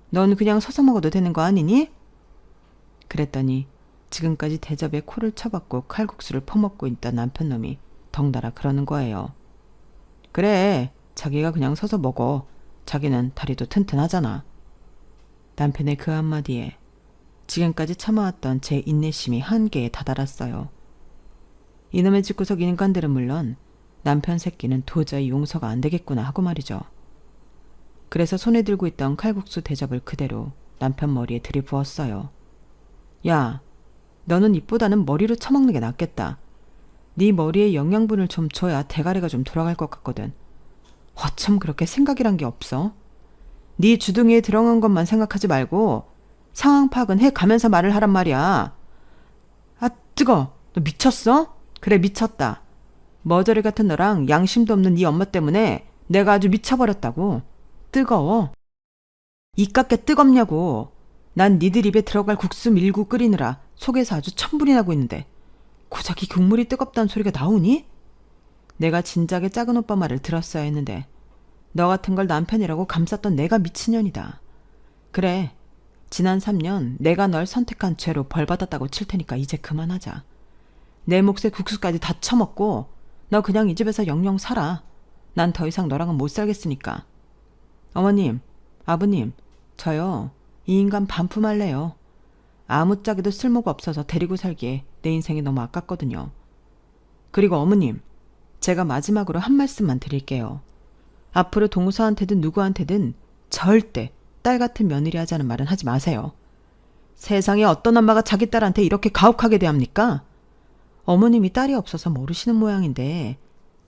넌 그냥 서서 먹어도 되는 거 아니니? 그랬더니 지금까지 대접에 코를 쳐박고 칼국수를 퍼먹고 있던 남편놈이 덩달아 그러는 거예요. 그래, 자기가 그냥 서서 먹어. 자기는 다리도 튼튼하잖아. 남편의 그 한마디에 지금까지 참아왔던 제 인내심이 한계에 다다랐어요. 이놈의 집구석 인간들은 물론 남편 새끼는 도저히 용서가 안 되겠구나 하고 말이죠. 그래서 손에 들고 있던 칼국수 대접을 그대로 남편 머리에 들이부었어요. 야, 너는 입보다는 머리로 처먹는 게 낫겠다. 네 머리에 영양분을 좀 줘야 대가리가 좀 돌아갈 것 같거든. 어쩜 그렇게 생각이란 게 없어? 네 주둥이에 들어간 것만 생각하지 말고 상황 파악은 해가면서 말을 하란 말이야. 아, 뜨거. 너 미쳤어? 그래, 미쳤다. 머저리 같은 너랑 양심도 없는 네 엄마 때문에 내가 아주 미쳐버렸다고. 뜨거워. 이깟게 뜨겁냐고. 난 니들 입에 들어갈 국수 밀고 끓이느라 속에서 아주 천불이 나고 있는데 고작 이 국물이 뜨겁다는 소리가 나오니? 내가 진작에 작은 오빠 말을 들었어야 했는데 너 같은 걸 남편이라고 감쌌던 내가 미친년이다. 그래, 지난 3년 내가 널 선택한 죄로 벌받았다고 칠 테니까 이제 그만하자. 내 몫에 국수까지 다 처먹고 너 그냥 이 집에서 영영 살아. 난 더 이상 너랑은 못 살겠으니까. 어머님, 아버님, 저요, 이 인간 반품할래요. 아무짝에도 쓸모가 없어서 데리고 살기에 내 인생이 너무 아깝거든요. 그리고 어머님, 제가 마지막으로 한 말씀만 드릴게요. 앞으로 동서한테든 누구한테든 절대 딸 같은 며느리 하자는 말은 하지 마세요. 세상에 어떤 엄마가 자기 딸한테 이렇게 가혹하게 대합니까? 어머님이 딸이 없어서 모르시는 모양인데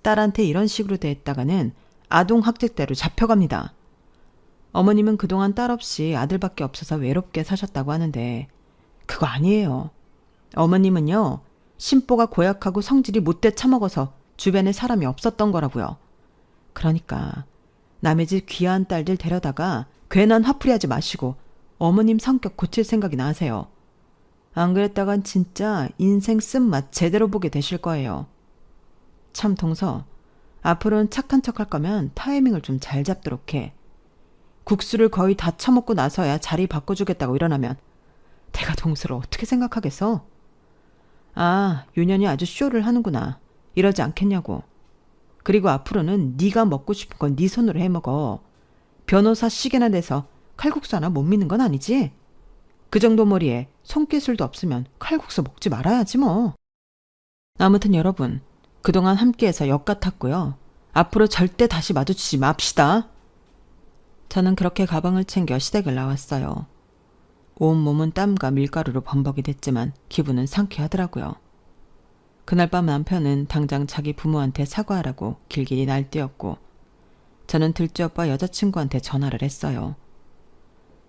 딸한테 이런 식으로 대했다가는 아동학대죄로 잡혀갑니다. 어머님은 그동안 딸 없이 아들밖에 없어서 외롭게 사셨다고 하는데 그거 아니에요. 어머님은요, 심보가 고약하고 성질이 못돼 처먹어서 주변에 사람이 없었던 거라고요. 그러니까 남의 집 귀한 딸들 데려다가 괜한 화풀이하지 마시고 어머님 성격 고칠 생각이 나세요. 안 그랬다간 진짜 인생 쓴맛 제대로 보게 되실 거예요. 참 동서, 앞으로는 착한 척 할 거면 타이밍을 좀 잘 잡도록 해. 국수를 거의 다 처먹고 나서야 자리 바꿔주겠다고 일어나면 내가 동서를 어떻게 생각하겠어? 아, 윤현이 아주 쇼를 하는구나. 이러지 않겠냐고. 그리고 앞으로는 네가 먹고 싶은 건 네 손으로 해먹어. 변호사 시계나 내서 칼국수 하나 못 믿는 건 아니지? 그 정도 머리에 손기술도 없으면 칼국수 먹지 말아야지 뭐. 아무튼 여러분, 그동안 함께해서 역 같았고요. 앞으로 절대 다시 마주치지 맙시다. 저는 그렇게 가방을 챙겨 시댁을 나왔어요. 온몸은 땀과 밀가루로 범벅이 됐지만 기분은 상쾌하더라고요. 그날 밤 남편은 당장 자기 부모한테 사과하라고 길길이 날뛰었고 저는 둘째 오빠 여자친구한테 전화를 했어요.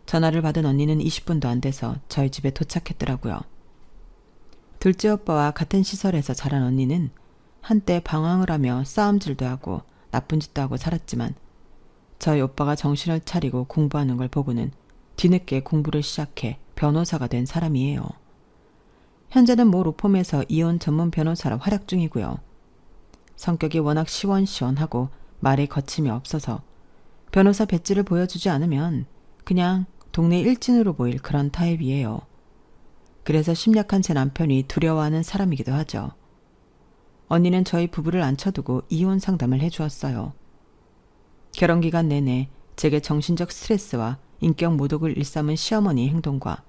전화를 받은 언니는 20분도 안 돼서 저희 집에 도착했더라고요. 둘째 오빠와 같은 시설에서 자란 언니는 한때 방황을 하며 싸움질도 하고 나쁜 짓도 하고 살았지만 저희 오빠가 정신을 차리고 공부하는 걸 보고는 뒤늦게 공부를 시작해 변호사가 된 사람이에요. 현재는 모 로펌에서 이혼 전문 변호사로 활약 중이고요. 성격이 워낙 시원시원하고 말에 거침이 없어서 변호사 배지를 보여주지 않으면 그냥 동네 일진으로 보일 그런 타입이에요. 그래서 심약한 제 남편이 두려워하는 사람이기도 하죠. 언니는 저희 부부를 앉혀두고 이혼 상담을 해주었어요. 결혼기간 내내 제게 정신적 스트레스와 인격 모독을 일삼은 시어머니의 행동과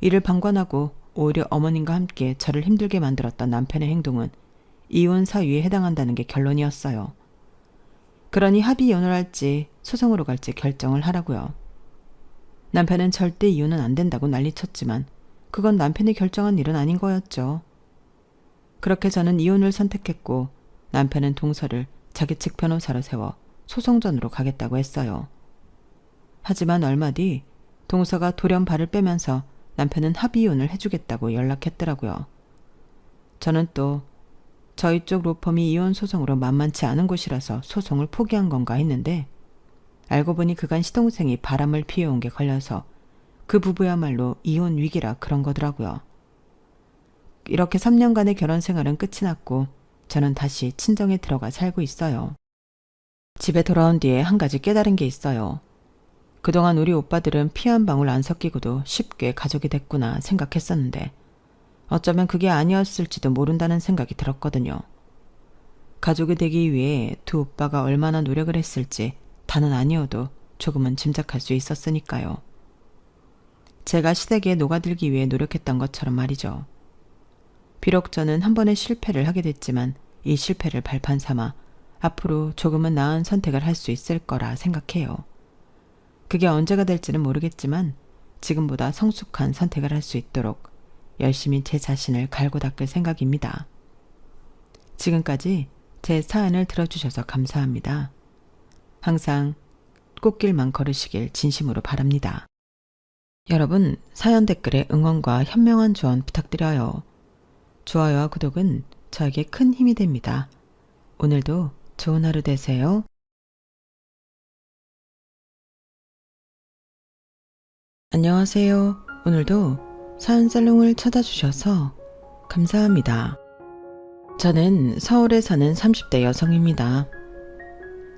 이를 방관하고 오히려 어머님과 함께 저를 힘들게 만들었던 남편의 행동은 이혼 사유에 해당한다는 게 결론이었어요. 그러니 합의 이혼을 할지 소송으로 갈지 결정을 하라고요. 남편은 절대 이혼은 안 된다고 난리쳤지만 그건 남편이 결정한 일은 아닌 거였죠. 그렇게 저는 이혼을 선택했고 남편은 동서를 자기 측 변호사로 세워 소송전으로 가겠다고 했어요. 하지만 얼마 뒤 동서가 돌연 발을 빼면서 남편은 합의 이혼을 해주겠다고 연락했더라고요. 저는 또 저희 쪽 로펌이 이혼 소송으로 만만치 않은 곳이라서 소송을 포기한 건가 했는데 알고 보니 그간 시동생이 바람을 피워온 게 걸려서 그 부부야말로 이혼 위기라 그런 거더라고요. 이렇게 3년간의 결혼 생활은 끝이 났고 저는 다시 친정에 들어가 살고 있어요. 집에 돌아온 뒤에 한 가지 깨달은 게 있어요. 그동안 우리 오빠들은 피 한 방울 안 섞이고도 쉽게 가족이 됐구나 생각했었는데 어쩌면 그게 아니었을지도 모른다는 생각이 들었거든요. 가족이 되기 위해 두 오빠가 얼마나 노력을 했을지 다는 아니어도 조금은 짐작할 수 있었으니까요. 제가 시댁에 녹아들기 위해 노력했던 것처럼 말이죠. 비록 저는 한 번의 실패를 하게 됐지만 이 실패를 발판 삼아 앞으로 조금은 나은 선택을 할 수 있을 거라 생각해요. 그게 언제가 될지는 모르겠지만 지금보다 성숙한 선택을 할 수 있도록 열심히 제 자신을 갈고 닦을 생각입니다. 지금까지 제 사연을 들어주셔서 감사합니다. 항상 꽃길만 걸으시길 진심으로 바랍니다. 여러분, 사연 댓글에 응원과 현명한 조언 부탁드려요. 좋아요와 구독은 저에게 큰 힘이 됩니다. 오늘도 좋은 하루 되세요. 안녕하세요. 오늘도 사연 살롱을 찾아주셔서 감사합니다. 저는 서울에 사는 30대 여성입니다.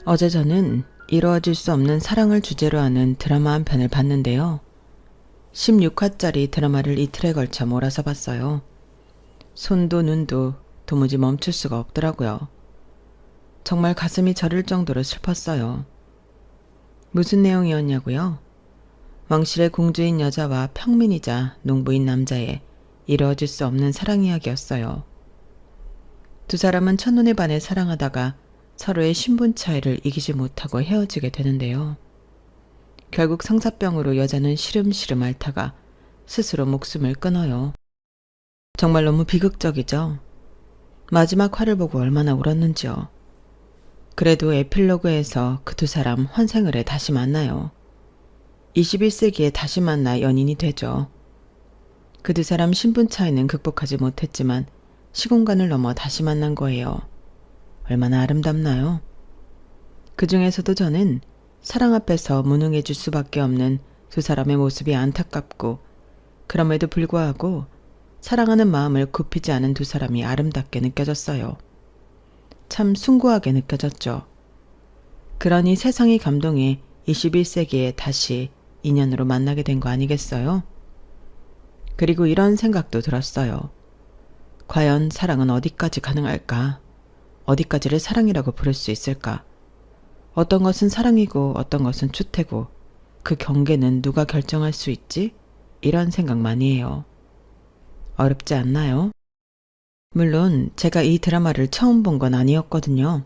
어제 저는 이루어질 수 없는 사랑을 주제로 하는 드라마 한 편을 봤는데요. 16화짜리 드라마를 이틀에 걸쳐 몰아서 봤어요. 손도 눈도 도무지 멈출 수가 없더라고요. 정말 가슴이 저릴 정도로 슬펐어요. 무슨 내용이었냐고요? 왕실의 공주인 여자와 평민이자 농부인 남자의 이루어질 수 없는 사랑 이야기였어요. 두 사람은 첫눈에 반해 사랑하다가 서로의 신분 차이를 이기지 못하고 헤어지게 되는데요. 결국 성사병으로 여자는 시름시름 앓다가 스스로 목숨을 끊어요. 정말 너무 비극적이죠? 마지막 화를 보고 얼마나 울었는지요. 그래도 에필로그에서 그 두 사람 환생을 해 다시 만나요. 21세기에 다시 만나 연인이 되죠. 그 두 사람 신분 차이는 극복하지 못했지만 시공간을 넘어 다시 만난 거예요. 얼마나 아름답나요? 그 중에서도 저는 사랑 앞에서 무능해질 수밖에 없는 두 사람의 모습이 안타깝고 그럼에도 불구하고 사랑하는 마음을 굽히지 않은 두 사람이 아름답게 느껴졌어요. 참 숭고하게 느껴졌죠. 그러니 세상이 감동해 21세기에 다시 인연으로 만나게 된 거 아니겠어요? 그리고 이런 생각도 들었어요. 과연 사랑은 어디까지 가능할까? 어디까지를 사랑이라고 부를 수 있을까? 어떤 것은 사랑이고 어떤 것은 추태고 그 경계는 누가 결정할 수 있지? 이런 생각 많이 해요. 어렵지 않나요? 물론 제가 이 드라마를 처음 본 건 아니었거든요.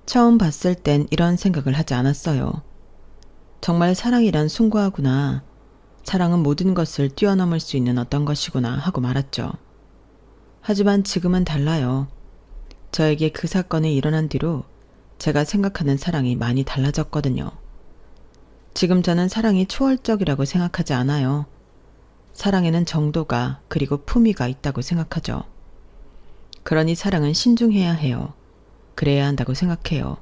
처음 봤을 땐 이런 생각을 하지 않았어요. 정말 사랑이란 숭고하구나. 사랑은 모든 것을 뛰어넘을 수 있는 어떤 것이구나 하고 말았죠. 하지만 지금은 달라요. 저에게 그 사건이 일어난 뒤로 제가 생각하는 사랑이 많이 달라졌거든요. 지금 저는 사랑이 초월적이라고 생각하지 않아요. 사랑에는 정도가 그리고 품위가 있다고 생각하죠. 그러니 사랑은 신중해야 해요. 그래야 한다고 생각해요.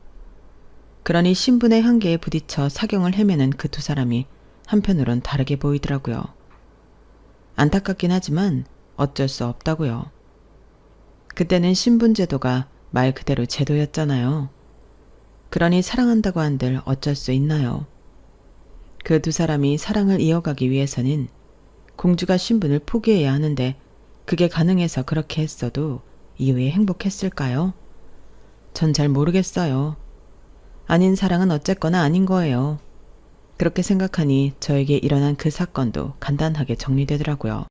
그러니 신분의 한계에 부딪혀 사경을 헤매는 그 두 사람이 한편으론 다르게 보이더라고요. 안타깝긴 하지만 어쩔 수 없다고요. 그때는 신분제도가 말 그대로 제도였잖아요. 그러니 사랑한다고 한들 어쩔 수 있나요? 그 두 사람이 사랑을 이어가기 위해서는 공주가 신분을 포기해야 하는데 그게 가능해서 그렇게 했어도 이후에 행복했을까요? 전 잘 모르겠어요. 아닌 사랑은 어쨌거나 아닌 거예요. 그렇게 생각하니 저에게 일어난 그 사건도 간단하게 정리되더라고요.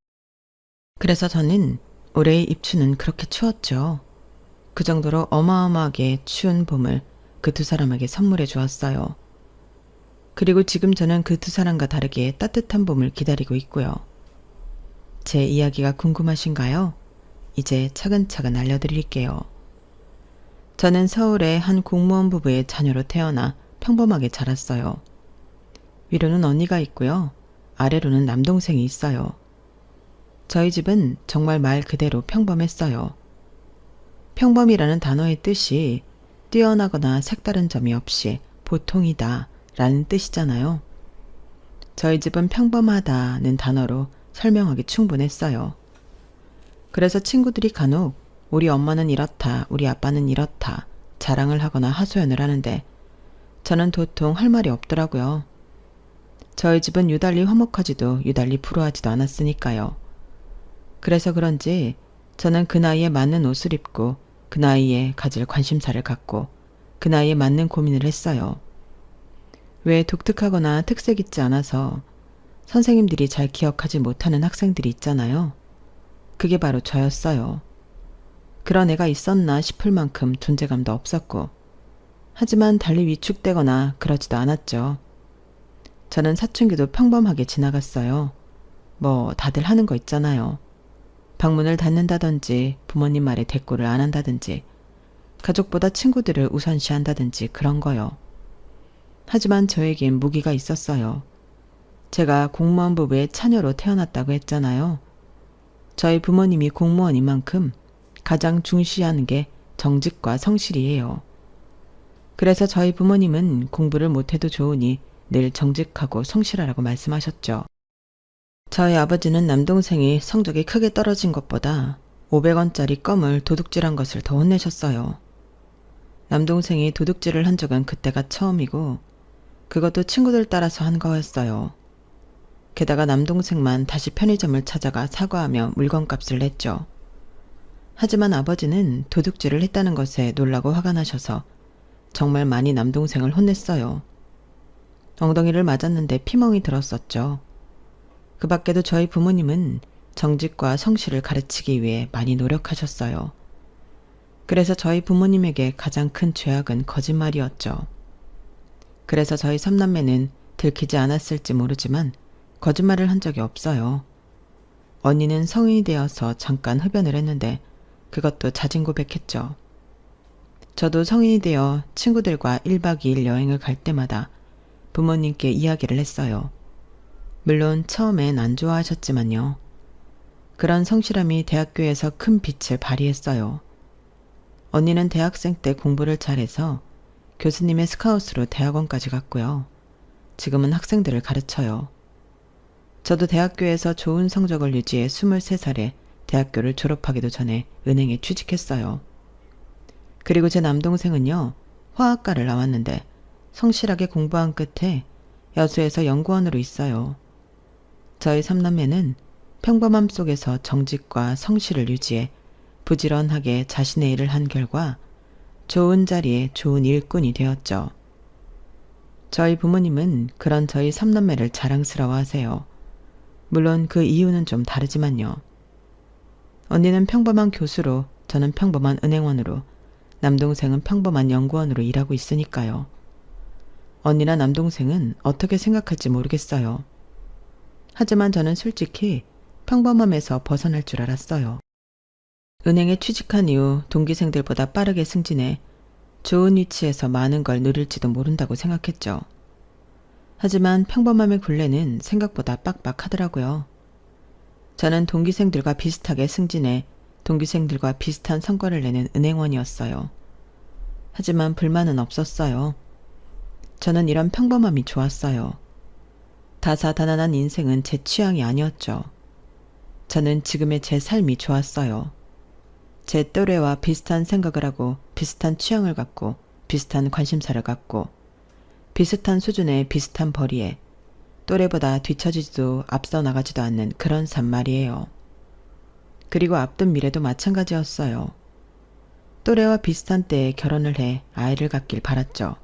그래서 저는 올해의 입추는 그렇게 추웠죠. 그 정도로 어마어마하게 추운 봄을 그 두 사람에게 선물해 주었어요. 그리고 지금 저는 그 두 사람과 다르게 따뜻한 봄을 기다리고 있고요. 제 이야기가 궁금하신가요? 이제 차근차근 알려드릴게요. 저는 서울의 한 공무원 부부의 자녀로 태어나 평범하게 자랐어요. 위로는 언니가 있고요. 아래로는 남동생이 있어요. 저희 집은 정말 말 그대로 평범했어요. 평범이라는 단어의 뜻이 뛰어나거나 색다른 점이 없이 보통이다 라는 뜻이잖아요. 저희 집은 평범하다는 단어로 설명하기 충분했어요. 그래서 친구들이 간혹 우리 엄마는 이렇다, 우리 아빠는 이렇다 자랑을 하거나 하소연을 하는데 저는 도통 할 말이 없더라고요. 저희 집은 유달리 화목하지도 유달리 불우하지도 않았으니까요. 그래서 그런지 저는 그 나이에 맞는 옷을 입고 그 나이에 가질 관심사를 갖고 그 나이에 맞는 고민을 했어요. 왜 독특하거나 특색 있지 않아서 선생님들이 잘 기억하지 못하는 학생들이 있잖아요. 그게 바로 저였어요. 그런 애가 있었나 싶을 만큼 존재감도 없었고 하지만 달리 위축되거나 그러지도 않았죠. 저는 사춘기도 평범하게 지나갔어요. 뭐 다들 하는 거 있잖아요. 방문을 닫는다든지 부모님 말에 대꾸를 안 한다든지 가족보다 친구들을 우선시한다든지 그런 거요. 하지만 저에겐 무기가 있었어요. 제가 공무원 부부의 차녀로 태어났다고 했잖아요. 저희 부모님이 공무원인 만큼 가장 중시하는 게 정직과 성실이에요. 그래서 저희 부모님은 공부를 못해도 좋으니 늘 정직하고 성실하라고 말씀하셨죠. 저희 아버지는 남동생이 성적이 크게 떨어진 것보다 500원짜리 껌을 도둑질한 것을 더 혼내셨어요. 남동생이 도둑질을 한 적은 그때가 처음이고 그것도 친구들 따라서 한 거였어요. 게다가 남동생만 다시 편의점을 찾아가 사과하며 물건값을 냈죠. 하지만 아버지는 도둑질을 했다는 것에 놀라고 화가 나셔서 정말 많이 남동생을 혼냈어요. 엉덩이를 맞았는데 피멍이 들었었죠. 그 밖에도 저희 부모님은 정직과 성실을 가르치기 위해 많이 노력하셨어요. 그래서 저희 부모님에게 가장 큰 죄악은 거짓말이었죠. 그래서 저희 삼남매는 들키지 않았을지 모르지만 거짓말을 한 적이 없어요. 언니는 성인이 되어서 잠깐 흡연을 했는데 그것도 자진 고백했죠. 저도 성인이 되어 친구들과 1박 2일 여행을 갈 때마다 부모님께 이야기를 했어요. 물론 처음엔 안 좋아하셨지만요. 그런 성실함이 대학교에서 큰 빛을 발휘했어요. 언니는 대학생 때 공부를 잘해서 교수님의 스카웃으로 대학원까지 갔고요. 지금은 학생들을 가르쳐요. 저도 대학교에서 좋은 성적을 유지해 23살에 대학교를 졸업하기도 전에 은행에 취직했어요. 그리고 제 남동생은요, 화학과를 나왔는데 성실하게 공부한 끝에 여수에서 연구원으로 있어요. 저희 삼남매는 평범함 속에서 정직과 성실을 유지해 부지런하게 자신의 일을 한 결과 좋은 자리에 좋은 일꾼이 되었죠. 저희 부모님은 그런 저희 삼남매를 자랑스러워하세요. 물론 그 이유는 좀 다르지만요. 언니는 평범한 교수로, 저는 평범한 은행원으로, 남동생은 평범한 연구원으로 일하고 있으니까요. 언니나 남동생은 어떻게 생각할지 모르겠어요. 하지만 저는 솔직히 평범함에서 벗어날 줄 알았어요. 은행에 취직한 이후 동기생들보다 빠르게 승진해 좋은 위치에서 많은 걸 누릴지도 모른다고 생각했죠. 하지만 평범함의 굴레는 생각보다 빡빡하더라고요. 저는 동기생들과 비슷하게 승진해 동기생들과 비슷한 성과를 내는 은행원이었어요. 하지만 불만은 없었어요. 저는 이런 평범함이 좋았어요. 다사다난한 인생은 제 취향이 아니었죠. 저는 지금의 제 삶이 좋았어요. 제 또래와 비슷한 생각을 하고 비슷한 취향을 갖고 비슷한 관심사를 갖고 비슷한 수준의 비슷한 벌이에 또래보다 뒤처지지도 앞서 나가지도 않는 그런 삶 말이에요. 그리고 앞둔 미래도 마찬가지였어요. 또래와 비슷한 때에 결혼을 해 아이를 갖길 바랐죠.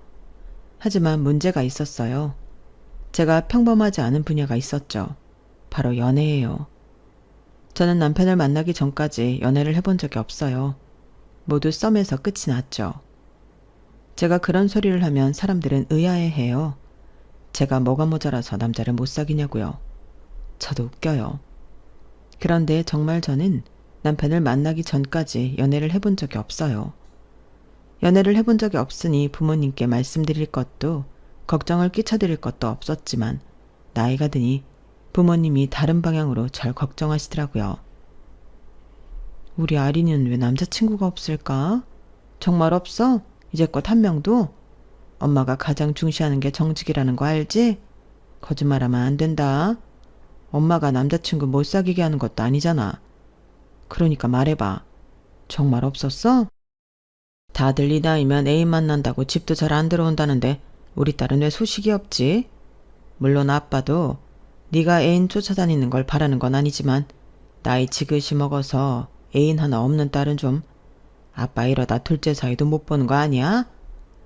하지만 문제가 있었어요. 제가 평범하지 않은 분야가 있었죠. 바로 연애예요. 저는 남편을 만나기 전까지 연애를 해본 적이 없어요. 모두 썸에서 끝이 났죠. 제가 그런 소리를 하면 사람들은 의아해해요. 제가 뭐가 모자라서 남자를 못 사귀냐고요. 저도 웃겨요. 그런데 정말 저는 남편을 만나기 전까지 연애를 해본 적이 없어요. 연애를 해본 적이 없으니 부모님께 말씀드릴 것도 걱정을 끼쳐드릴 것도 없었지만 나이가 드니 부모님이 다른 방향으로 절 걱정하시더라고요. 우리 아린이는 왜 남자친구가 없을까? 정말 없어? 이제껏 한 명도? 엄마가 가장 중시하는 게 정직이라는 거 알지? 거짓말하면 안 된다. 엄마가 남자친구 못 사귀게 하는 것도 아니잖아. 그러니까 말해봐. 정말 없었어? 다들 이 나이면 애인 만난다고 집도 잘 안 들어온다는데 우리 딸은 왜 소식이 없지? 물론 아빠도 네가 애인 쫓아다니는 걸 바라는 건 아니지만 나이 지긋이 먹어서 애인 하나 없는 딸은 좀 아빠 이러다 둘째 사이도 못 보는 거 아니야?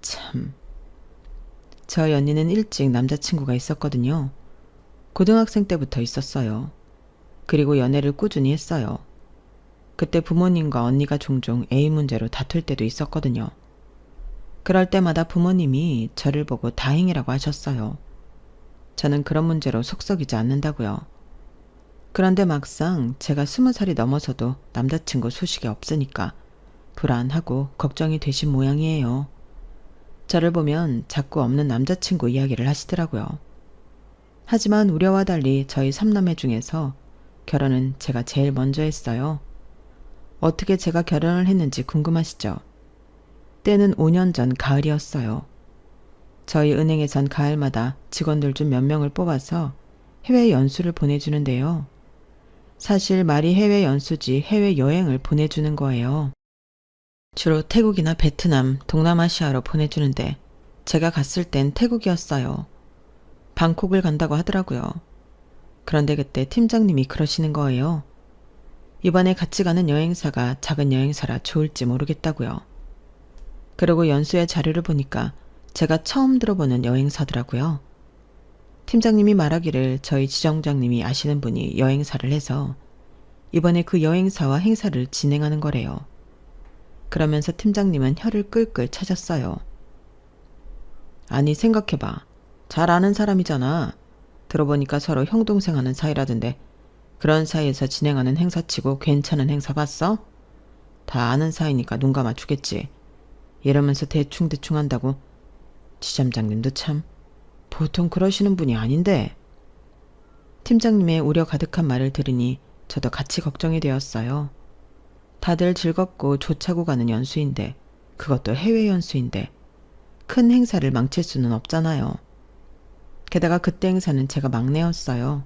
참. 저희 언니는 일찍 남자친구가 있었거든요. 고등학생 때부터 있었어요. 그리고 연애를 꾸준히 했어요. 그때 부모님과 언니가 종종 애인 문제로 다툴 때도 있었거든요. 그럴 때마다 부모님이 저를 보고 다행이라고 하셨어요. 저는 그런 문제로 속썩이지 않는다고요. 그런데 막상 제가 20살이 넘어서도 남자친구 소식이 없으니까 불안하고 걱정이 되신 모양이에요. 저를 보면 자꾸 없는 남자친구 이야기를 하시더라고요. 하지만 우려와 달리 저희 3남매 중에서 결혼은 제가 제일 먼저 했어요. 어떻게 제가 결혼을 했는지 궁금하시죠? 때는 5년 전 가을이었어요. 저희 은행에선 가을마다 직원들 중 몇 명을 뽑아서 해외 연수를 보내주는데요. 사실 말이 해외 연수지 해외 여행을 보내주는 거예요. 주로 태국이나 베트남, 동남아시아로 보내주는데 제가 갔을 땐 태국이었어요. 방콕을 간다고 하더라고요. 그런데 그때 팀장님이 그러시는 거예요. 이번에 같이 가는 여행사가 작은 여행사라 좋을지 모르겠다고요. 그리고 연수의 자료를 보니까 제가 처음 들어보는 여행사더라고요. 팀장님이 말하기를 저희 지점장님이 아시는 분이 여행사를 해서 이번에 그 여행사와 행사를 진행하는 거래요. 그러면서 팀장님은 혀를 끌끌 차셨어요. 아니 생각해봐. 잘 아는 사람이잖아. 들어보니까 서로 형동생 하는 사이라던데 그런 사이에서 진행하는 행사치고 괜찮은 행사 봤어? 다 아는 사이니까 눈 감아주겠지. 이러면서 대충대충 한다고. 지점장님도 참 보통 그러시는 분이 아닌데. 팀장님의 우려 가득한 말을 들으니 저도 같이 걱정이 되었어요. 다들 즐겁고 좋자고 가는 연수인데 그것도 해외 연수인데 큰 행사를 망칠 수는 없잖아요. 게다가 그때 행사는 제가 막내였어요.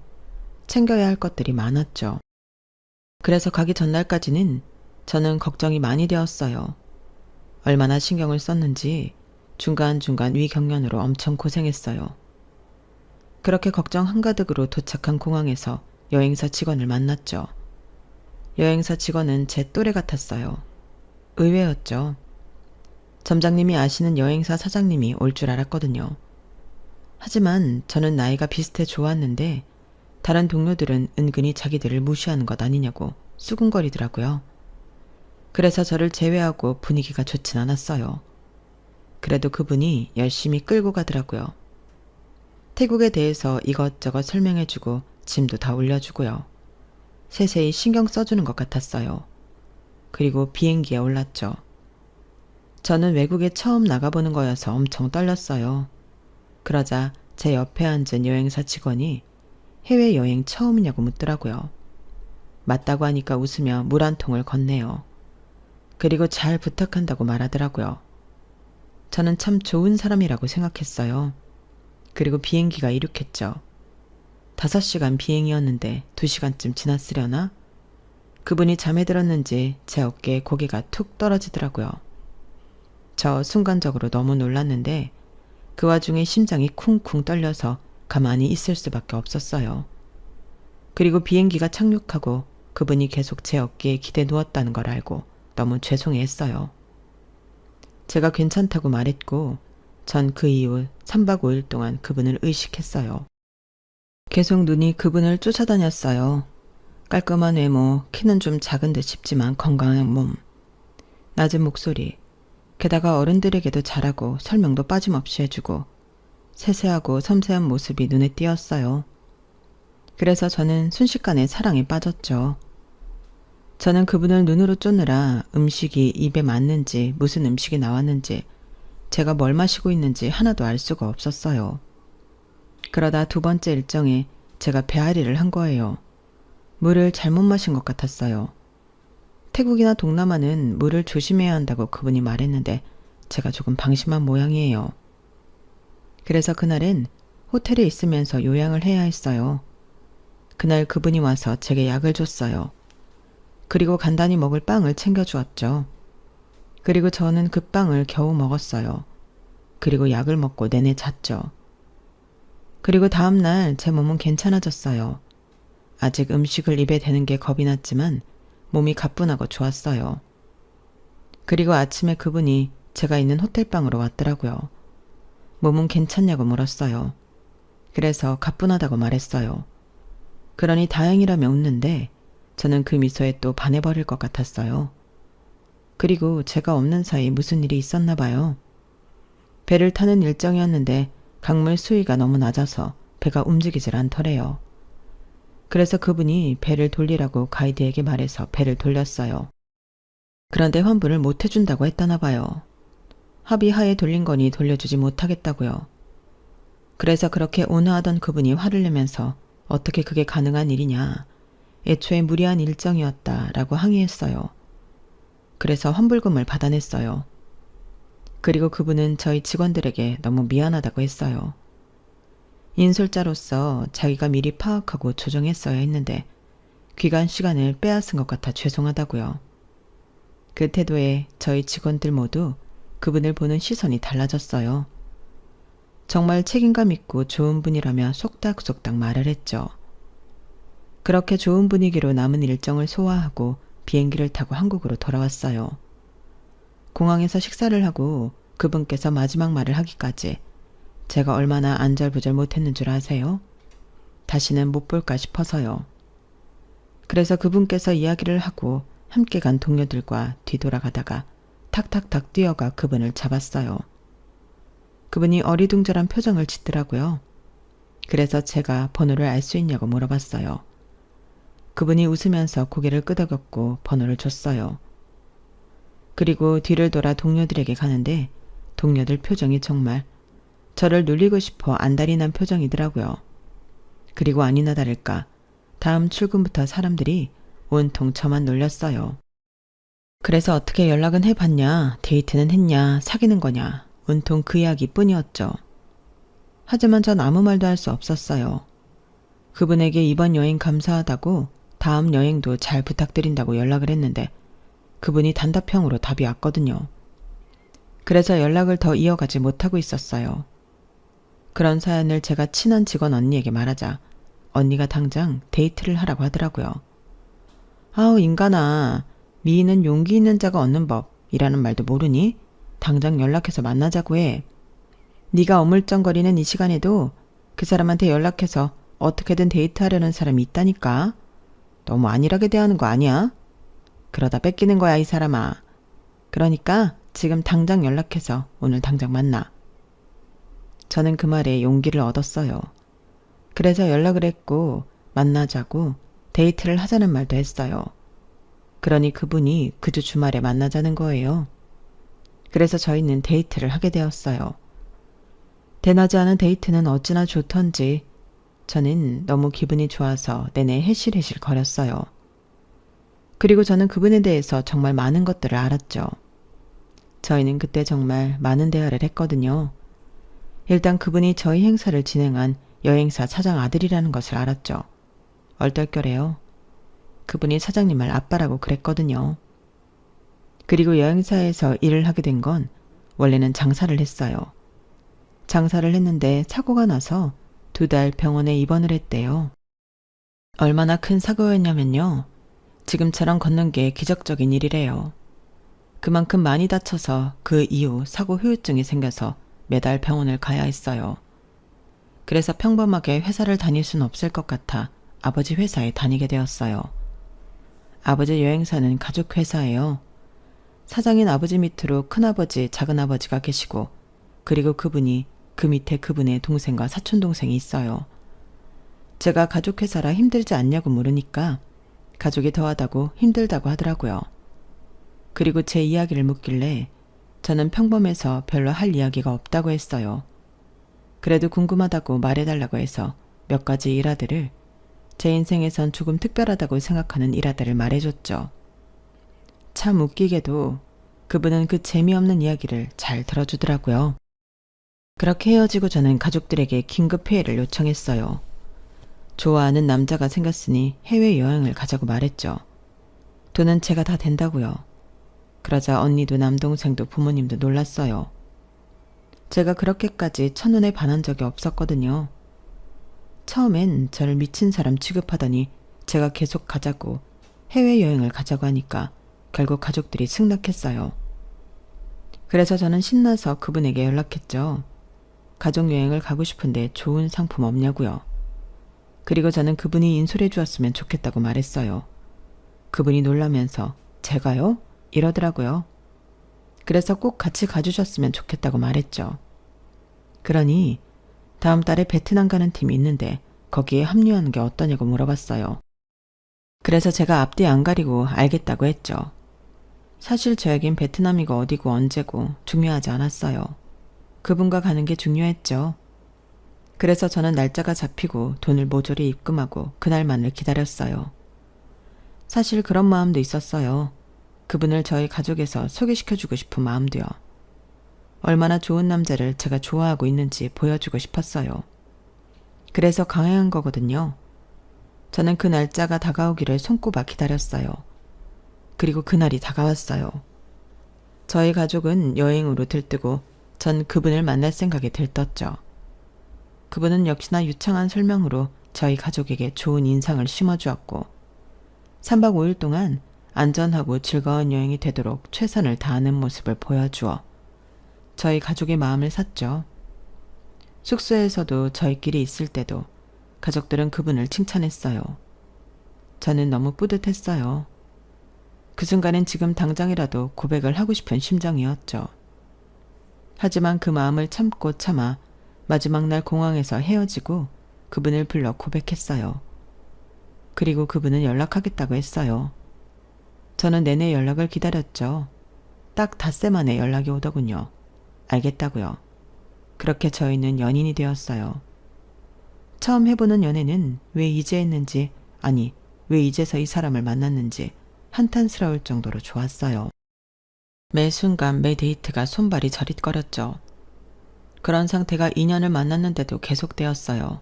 챙겨야 할 것들이 많았죠. 그래서 가기 전날까지는 저는 걱정이 많이 되었어요. 얼마나 신경을 썼는지 중간중간 위경련으로 엄청 고생했어요. 그렇게 걱정 한가득으로 도착한 공항에서 여행사 직원을 만났죠. 여행사 직원은 제 또래 같았어요. 의외였죠. 점장님이 아시는 여행사 사장님이 올 줄 알았거든요. 하지만 저는 나이가 비슷해 좋았는데 다른 동료들은 은근히 자기들을 무시하는 것 아니냐고 수군거리더라고요. 그래서 저를 제외하고 분위기가 좋진 않았어요. 그래도 그분이 열심히 끌고 가더라고요. 태국에 대해서 이것저것 설명해주고 짐도 다 올려주고요. 세세히 신경 써주는 것 같았어요. 그리고 비행기에 올랐죠. 저는 외국에 처음 나가보는 거여서 엄청 떨렸어요. 그러자 제 옆에 앉은 여행사 직원이 해외여행 처음이냐고 묻더라고요. 맞다고 하니까 웃으며 물 한 통을 건네요. 그리고 잘 부탁한다고 말하더라고요. 저는 참 좋은 사람이라고 생각했어요. 그리고 비행기가 이륙했죠. 5시간 비행이었는데 2시간쯤 지났으려나? 그분이 잠에 들었는지 제 어깨에 고개가 툭 떨어지더라고요. 저 순간적으로 너무 놀랐는데 그 와중에 심장이 쿵쿵 떨려서 가만히 있을 수밖에 없었어요. 그리고 비행기가 착륙하고 그분이 계속 제 어깨에 기대 누웠다는 걸 알고 너무 죄송해했어요. 제가 괜찮다고 말했고 전 그 이후 3박 5일 동안 그분을 의식했어요. 계속 눈이 그분을 쫓아다녔어요. 깔끔한 외모, 키는 좀 작은 듯 싶지만 건강한 몸, 낮은 목소리, 게다가 어른들에게도 잘하고 설명도 빠짐없이 해주고 세세하고 섬세한 모습이 눈에 띄었어요. 그래서 저는 순식간에 사랑에 빠졌죠. 저는 그분을 눈으로 쫓느라 음식이 입에 맞는지 무슨 음식이 나왔는지 제가 뭘 마시고 있는지 하나도 알 수가 없었어요. 그러다 2번째 일정에 제가 배앓이를 한 거예요. 물을 잘못 마신 것 같았어요. 태국이나 동남아는 물을 조심해야 한다고 그분이 말했는데 제가 조금 방심한 모양이에요. 그래서 그날은 호텔에 있으면서 요양을 해야 했어요. 그날 그분이 와서 제게 약을 줬어요. 그리고 간단히 먹을 빵을 챙겨주었죠. 그리고 저는 그 빵을 겨우 먹었어요. 그리고 약을 먹고 내내 잤죠. 그리고 다음날 제 몸은 괜찮아졌어요. 아직 음식을 입에 대는 게 겁이 났지만 몸이 가뿐하고 좋았어요. 그리고 아침에 그분이 제가 있는 호텔방으로 왔더라고요. 몸은 괜찮냐고 물었어요. 그래서 가뿐하다고 말했어요. 그러니 다행이라며 웃는데 저는 그 미소에 또 반해버릴 것 같았어요. 그리고 제가 없는 사이 무슨 일이 있었나 봐요. 배를 타는 일정이었는데 강물 수위가 너무 낮아서 배가 움직이질 않더래요. 그래서 그분이 배를 돌리라고 가이드에게 말해서 배를 돌렸어요. 그런데 환불을 못 해준다고 했다나 봐요. 합의하에 돌린 거니 돌려주지 못하겠다고요. 그래서 그렇게 온화하던 그분이 화를 내면서 어떻게 그게 가능한 일이냐. 애초에 무리한 일정이었다라고 항의했어요. 그래서 환불금을 받아냈어요. 그리고 그분은 저희 직원들에게 너무 미안하다고 했어요. 인솔자로서 자기가 미리 파악하고 조정했어야 했는데 귀간 시간을 빼앗은 것 같아 죄송하다고요. 그 태도에 저희 직원들 모두 그분을 보는 시선이 달라졌어요. 정말 책임감 있고 좋은 분이라며 속닥속닥 말을 했죠. 그렇게 좋은 분위기로 남은 일정을 소화하고 비행기를 타고 한국으로 돌아왔어요. 공항에서 식사를 하고 그분께서 마지막 말을 하기까지 제가 얼마나 안절부절 못했는 줄 아세요? 다시는 못 볼까 싶어서요. 그래서 그분께서 이야기를 하고 함께 간 동료들과 뒤돌아가다가 탁탁탁 뛰어가 그분을 잡았어요. 그분이 어리둥절한 표정을 짓더라고요. 그래서 제가 번호를 알 수 있냐고 물어봤어요. 그분이 웃으면서 고개를 끄덕였고 번호를 줬어요. 그리고 뒤를 돌아 동료들에게 가는데 동료들 표정이 정말 저를 놀리고 싶어 안달이 난 표정이더라고요. 그리고 아니나 다를까 다음 출근부터 사람들이 온통 저만 놀렸어요. 그래서 어떻게 연락은 해봤냐, 데이트는 했냐, 사귀는 거냐, 온통 그 이야기뿐이었죠. 하지만 전 아무 말도 할 수 없었어요. 그분에게 이번 여행 감사하다고 다음 여행도 잘 부탁드린다고 연락을 했는데 그분이 단답형으로 답이 왔거든요. 그래서 연락을 더 이어가지 못하고 있었어요. 그런 사연을 제가 친한 직원 언니에게 말하자 언니가 당장 데이트를 하라고 하더라고요. 아우 인간아, 미인은 용기 있는 자가 얻는 법이라는 말도 모르니? 당장 연락해서 만나자고 해. 네가 어물쩡거리는 이 시간에도 그 사람한테 연락해서 어떻게든 데이트하려는 사람이 있다니까. 너무 안일하게 대하는 거 아니야? 그러다 뺏기는 거야 이 사람아. 그러니까 지금 당장 연락해서 오늘 당장 만나. 저는 그 말에 용기를 얻었어요. 그래서 연락을 했고 만나자고 데이트를 하자는 말도 했어요. 그러니 그분이 그 주 주말에 만나자는 거예요. 그래서 저희는 데이트를 하게 되었어요. 대낮에 하는 데이트는 어찌나 좋던지 저는 너무 기분이 좋아서 내내 해실해실 거렸어요. 그리고 저는 그분에 대해서 정말 많은 것들을 알았죠. 저희는 그때 정말 많은 대화를 했거든요. 일단 그분이 저희 행사를 진행한 여행사 사장 아들이라는 것을 알았죠. 얼떨결에요. 그분이 사장님을 아빠라고 그랬거든요. 그리고 여행사에서 일을 하게 된 건 원래는 장사를 했어요. 장사를 했는데 사고가 나서 2달 병원에 입원을 했대요. 얼마나 큰 사고였냐면요. 지금처럼 걷는 게 기적적인 일이래요. 그만큼 많이 다쳐서 그 이후 사고 후유증이 생겨서 매달 병원을 가야 했어요. 그래서 평범하게 회사를 다닐 수는 없을 것 같아 아버지 회사에 다니게 되었어요. 아버지 여행사는 가족 회사예요. 사장인 아버지 밑으로 큰아버지, 작은아버지가 계시고 그리고 그분이 그 밑에 그분의 동생과 사촌동생이 있어요. 제가 가족 회사라 힘들지 않냐고 물으니까 가족이 더하다고 힘들다고 하더라고요. 그리고 제 이야기를 묻길래 저는 평범해서 별로 할 이야기가 없다고 했어요. 그래도 궁금하다고 말해달라고 해서 몇 가지 일화들을 제 인생에선 조금 특별하다고 생각하는 일화들을 말해줬죠. 참 웃기게도 그분은 그 재미없는 이야기를 잘 들어주더라고요. 그렇게 헤어지고 저는 가족들에게 긴급 회의를 요청했어요. 좋아하는 남자가 생겼으니 해외여행을 가자고 말했죠. 돈은 제가 다 댄다고요. 그러자 언니도 남동생도 부모님도 놀랐어요. 제가 그렇게까지 첫눈에 반한 적이 없었거든요. 처음엔 저를 미친 사람 취급하더니 제가 계속 가자고 해외여행을 가자고 하니까 결국 가족들이 승낙했어요. 그래서 저는 신나서 그분에게 연락했죠. 가족여행을 가고 싶은데 좋은 상품 없냐고요. 그리고 저는 그분이 인솔해 주었으면 좋겠다고 말했어요. 그분이 놀라면서 제가요? 이러더라고요. 그래서 꼭 같이 가주셨으면 좋겠다고 말했죠. 그러니 다음 달에 베트남 가는 팀이 있는데 거기에 합류하는 게 어떠냐고 물어봤어요. 그래서 제가 앞뒤 안 가리고 알겠다고 했죠. 사실 저에겐 베트남이고 어디고 언제고 중요하지 않았어요. 그분과 가는 게 중요했죠. 그래서 저는 날짜가 잡히고 돈을 모조리 입금하고 그날만을 기다렸어요. 사실 그런 마음도 있었어요. 그분을 저희 가족에서 소개시켜주고 싶은 마음도요. 얼마나 좋은 남자를 제가 좋아하고 있는지 보여주고 싶었어요. 그래서 강행한 거거든요. 저는 그 날짜가 다가오기를 손꼽아 기다렸어요. 그리고 그날이 다가왔어요. 저희 가족은 여행으로 들뜨고 전 그분을 만날 생각에 들떴죠. 그분은 역시나 유창한 설명으로 저희 가족에게 좋은 인상을 심어주었고 3박 5일 동안 안전하고 즐거운 여행이 되도록 최선을 다하는 모습을 보여주어 저희 가족의 마음을 샀죠. 숙소에서도 저희끼리 있을 때도 가족들은 그분을 칭찬했어요. 저는 너무 뿌듯했어요. 그 순간엔 지금 당장이라도 고백을 하고 싶은 심정이었죠. 하지만 그 마음을 참고 참아 마지막 날 공항에서 헤어지고 그분을 불러 고백했어요. 그리고 그분은 연락하겠다고 했어요. 저는 내내 연락을 기다렸죠. 딱 닷새 만에 연락이 오더군요. 알겠다고요. 그렇게 저희는 연인이 되었어요. 처음 해보는 연애는 왜 이제 했는지, 아니 왜 이제서 이 사람을 만났는지 한탄스러울 정도로 좋았어요. 매 순간 매 데이트가 손발이 저릿거렸죠. 그런 상태가 2년을 만났는데도 계속되었어요.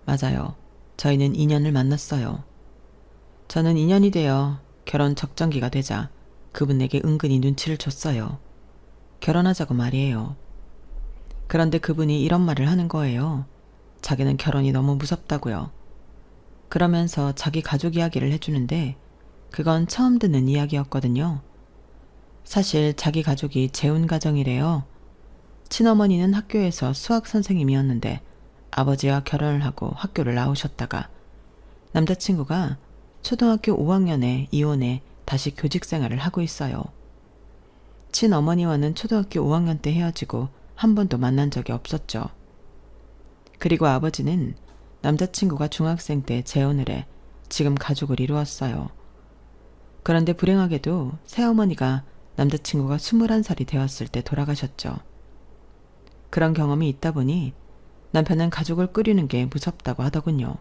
맞아요. 저희는 2년을 만났어요. 저는 2년이 되어 결혼 적정기가 되자 그분에게 은근히 눈치를 줬어요. 결혼하자고 말이에요. 그런데 그분이 이런 말을 하는 거예요. 자기는 결혼이 너무 무섭다고요. 그러면서 자기 가족 이야기를 해주는데 그건 처음 듣는 이야기였거든요. 사실 자기 가족이 재혼 가정이래요. 친어머니는 학교에서 수학 선생님이었는데 아버지와 결혼을 하고 학교를 나오셨다가 남자친구가 초등학교 5학년에 이혼해 다시 교직 생활을 하고 있어요. 친어머니와는 초등학교 5학년 때 헤어지고 한 번도 만난 적이 없었죠. 그리고 아버지는 남자친구가 중학생 때 재혼을 해 지금 가족을 이루었어요. 그런데 불행하게도 새어머니가 남자친구가 21살이 되었을 때 돌아가셨죠. 그런 경험이 있다 보니 남편은 가족을 꾸리는 게 무섭다고 하더군요.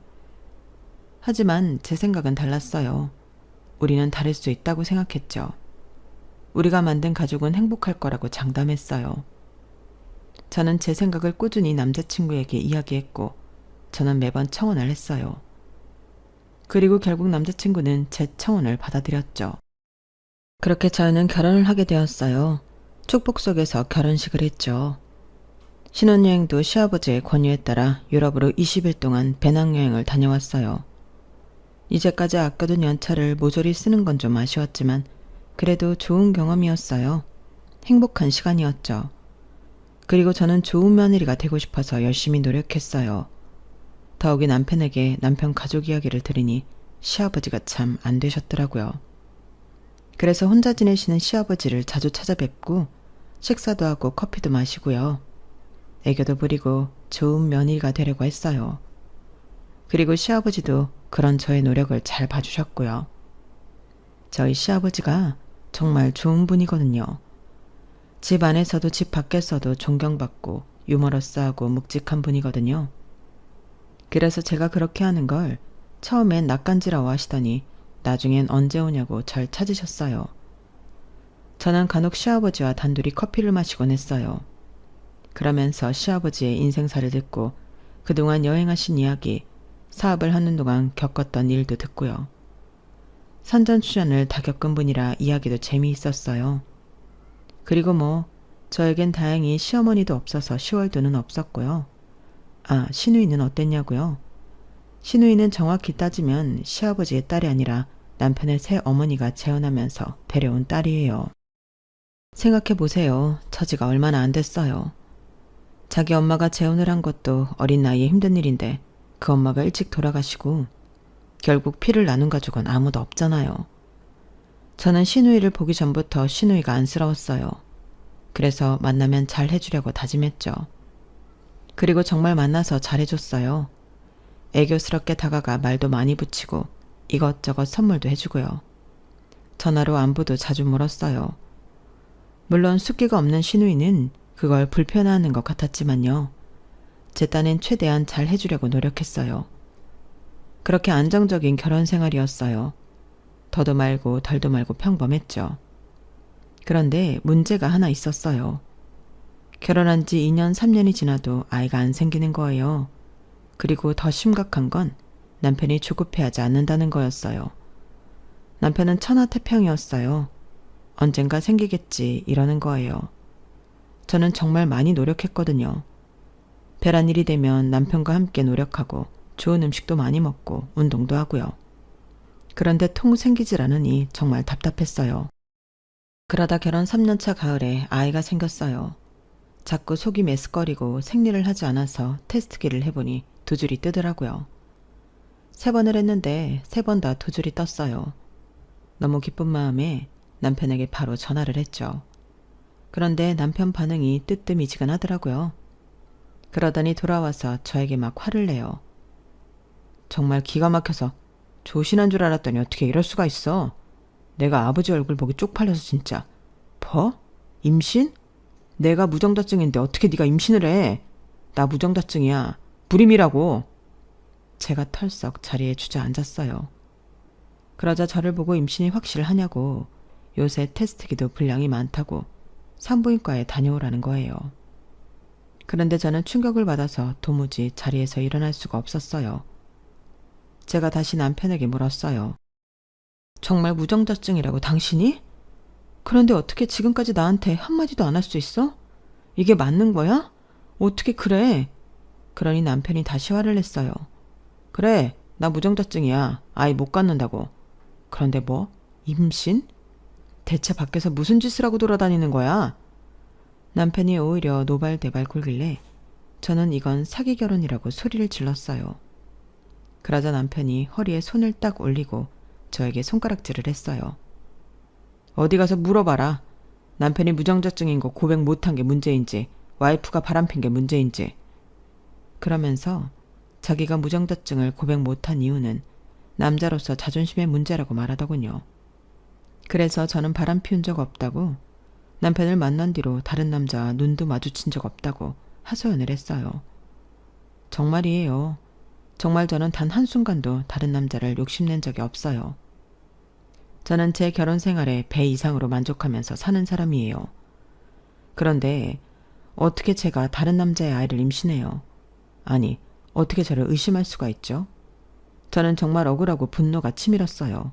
하지만 제 생각은 달랐어요. 우리는 다를 수 있다고 생각했죠. 우리가 만든 가족은 행복할 거라고 장담했어요. 저는 제 생각을 꾸준히 남자친구에게 이야기했고 저는 매번 청혼을 했어요. 그리고 결국 남자친구는 제 청혼을 받아들였죠. 그렇게 저희는 결혼을 하게 되었어요. 축복 속에서 결혼식을 했죠. 신혼여행도 시아버지의 권유에 따라 유럽으로 20일 동안 배낭여행을 다녀왔어요. 이제까지 아껴둔 연차를 모조리 쓰는 건 좀 아쉬웠지만 그래도 좋은 경험이었어요. 행복한 시간이었죠. 그리고 저는 좋은 며느리가 되고 싶어서 열심히 노력했어요. 더욱이 남편에게 남편 가족 이야기를 들으니 시아버지가 참 안 되셨더라고요. 그래서 혼자 지내시는 시아버지를 자주 찾아뵙고 식사도 하고 커피도 마시고요. 애교도 부리고 좋은 며느리가 되려고 했어요. 그리고 시아버지도 그런 저의 노력을 잘 봐주셨고요. 저희 시아버지가 정말 좋은 분이거든요. 집 안에서도 집 밖에서도 존경받고 유머러스하고 묵직한 분이거든요. 그래서 제가 그렇게 하는 걸 처음엔 낯간지러워 하시더니 나중엔 언제 오냐고 절 찾으셨어요. 저는 간혹 시아버지와 단둘이 커피를 마시곤 했어요. 그러면서 시아버지의 인생사를 듣고 그동안 여행하신 이야기, 사업을 하는 동안 겪었던 일도 듣고요. 산전수전을 다 겪은 분이라 이야기도 재미있었어요. 그리고 저에겐 다행히 시어머니도 없어서 10월도는 없었고요. 아, 시누이는 어땠냐고요? 시누이는 정확히 따지면 시아버지의 딸이 아니라 남편의 새 어머니가 재혼하면서 데려온 딸이에요. 생각해보세요. 처지가 얼마나 안 됐어요. 자기 엄마가 재혼을 한 것도 어린 나이에 힘든 일인데 그 엄마가 일찍 돌아가시고 결국 피를 나눈 가족은 아무도 없잖아요. 저는 시누이를 보기 전부터 시누이가 안쓰러웠어요. 그래서 만나면 잘 해주려고 다짐했죠. 그리고 정말 만나서 잘해줬어요. 애교스럽게 다가가 말도 많이 붙이고 이것저것 선물도 해주고요. 전화로 안부도 자주 물었어요. 물론 숫기가 없는 시누이는 그걸 불편해하는 것 같았지만요. 제 딴엔 최대한 잘 해주려고 노력했어요. 그렇게 안정적인 결혼 생활이었어요. 더도 말고 덜도 말고 평범했죠. 그런데 문제가 하나 있었어요. 결혼한 지 2년, 3년이 지나도 아이가 안 생기는 거예요. 그리고 더 심각한 건 남편이 조급해하지 않는다는 거였어요. 남편은 천하태평이었어요. 언젠가 생기겠지 이러는 거예요. 저는 정말 많이 노력했거든요. 배란일이 되면 남편과 함께 노력하고 좋은 음식도 많이 먹고 운동도 하고요. 그런데 통 생기질 않으니 정말 답답했어요. 그러다 결혼 3년차 가을에 아이가 생겼어요. 자꾸 속이 메스꺼리고 생리를 하지 않아서 테스트기를 해보니 두 줄이 뜨더라고요. 3번을 했는데 3번 다 두 줄이 떴어요. 너무 기쁜 마음에 남편에게 바로 전화를 했죠. 그런데 남편 반응이 뜨뜻미지근하더라고요. 그러더니 돌아와서 저에게 막 화를 내요. 정말 기가 막혀서 조신한 줄 알았더니 어떻게 이럴 수가 있어. 내가 아버지 얼굴 보기 쪽팔려서 진짜. 뭐? 임신? 내가 무정자증인데 어떻게 네가 임신을 해? 나 무정자증이야. 불임이라고. 제가 털썩 자리에 주저앉았어요. 그러자 저를 보고 임신이 확실하냐고 요새 테스트기도 분량이 많다고 산부인과에 다녀오라는 거예요. 그런데 저는 충격을 받아서 도무지 자리에서 일어날 수가 없었어요. 제가 다시 남편에게 물었어요. 정말 무정자증이라고 당신이? 그런데 어떻게 지금까지 나한테 한마디도 안 할 수 있어? 이게 맞는 거야? 어떻게 그래? 그러니 남편이 다시 화를 냈어요. 그래, 나 무정자증이야. 아이 못 갖는다고. 그런데 뭐? 임신? 대체 밖에서 무슨 짓을 하고 돌아다니는 거야? 남편이 오히려 노발대발 굴길래 저는 이건 사기 결혼이라고 소리를 질렀어요. 그러자 남편이 허리에 손을 딱 올리고 저에게 손가락질을 했어요. 어디 가서 물어봐라. 남편이 무정자증인 거 고백 못한 게 문제인지 와이프가 바람핀 게 문제인지. 그러면서 자기가 무정자증을 고백 못한 이유는 남자로서 자존심의 문제라고 말하더군요. 그래서 저는 바람 피운 적 없다고, 남편을 만난 뒤로 다른 남자와 눈도 마주친 적 없다고 하소연을 했어요. 정말이에요. 정말 저는 단 한순간도 다른 남자를 욕심낸 적이 없어요. 저는 제 결혼 생활에 배 이상으로 만족하면서 사는 사람이에요. 그런데 어떻게 제가 다른 남자의 아이를 임신해요? 아니, 어떻게 저를 의심할 수가 있죠? 저는 정말 억울하고 분노가 치밀었어요.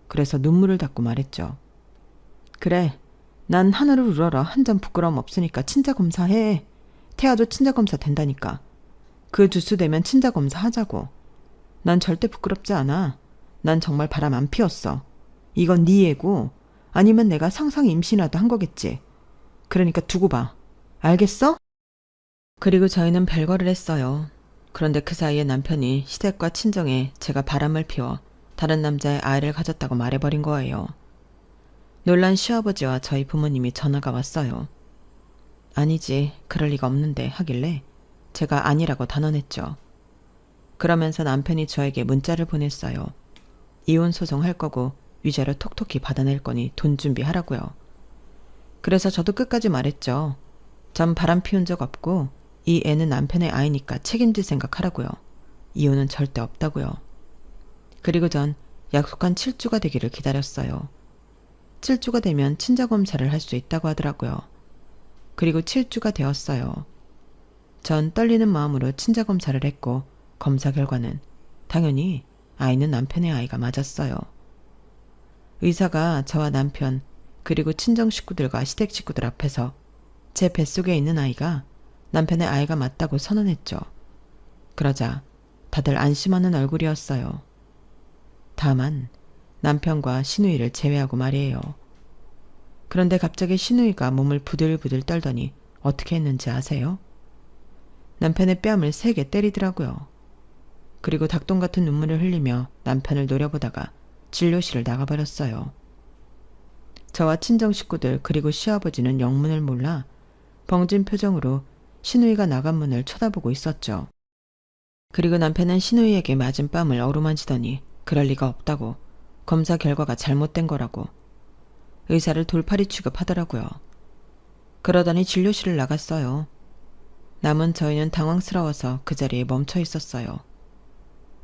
그래서 눈물을 닦고 말했죠. 그래, 난 하늘을 우러러 한 점 부끄러움 없으니까 친자검사해. 태아도 친자검사 된다니까. 그 주수 되면 친자검사 하자고. 난 절대 부끄럽지 않아. 난 정말 바람 안 피웠어. 이건 네 예고 아니면 내가 상상 임신이라도 한 거겠지. 그러니까 두고 봐. 알겠어? 그리고 저희는 별거를 했어요. 그런데 그 사이에 남편이 시댁과 친정에 제가 바람을 피워 다른 남자의 아이를 가졌다고 말해버린 거예요. 놀란 시아버지와 저희 부모님이 전화가 왔어요. 아니지, 그럴 리가 없는데 하길래 제가 아니라고 단언했죠. 그러면서 남편이 저에게 문자를 보냈어요. 이혼 소송할 거고 위자료 톡톡히 받아낼 거니 돈 준비하라고요. 그래서 저도 끝까지 말했죠. 전 바람 피운 적 없고 이 애는 남편의 아이니까 책임질 생각하라고요. 이혼은 절대 없다고요. 그리고 전 약속한 7주가 되기를 기다렸어요. 7주가 되면 친자검사를 할 수 있다고 하더라고요. 그리고 7주가 되었어요. 전 떨리는 마음으로 친자검사를 했고 검사 결과는 당연히 아이는 남편의 아이가 맞았어요. 의사가 저와 남편 그리고 친정 식구들과 시댁 식구들 앞에서 제 뱃속에 있는 아이가 남편의 아이가 맞다고 선언했죠. 그러자 다들 안심하는 얼굴이었어요. 다만 남편과 시누이를 제외하고 말이에요. 그런데 갑자기 시누이가 몸을 부들부들 떨더니 어떻게 했는지 아세요? 남편의 뺨을 세게 때리더라고요. 그리고 닭똥 같은 눈물을 흘리며 남편을 노려보다가 진료실을 나가버렸어요. 저와 친정 식구들 그리고 시아버지는 영문을 몰라 벙진 표정으로 시누이가 나간 문을 쳐다보고 있었죠. 그리고 남편은 시누이에게 맞은 뺨을 어루만지더니 그럴 리가 없다고, 검사 결과가 잘못된 거라고 의사를 돌팔이 취급하더라고요. 그러더니 진료실을 나갔어요. 남은 저희는 당황스러워서 그 자리에 멈춰 있었어요.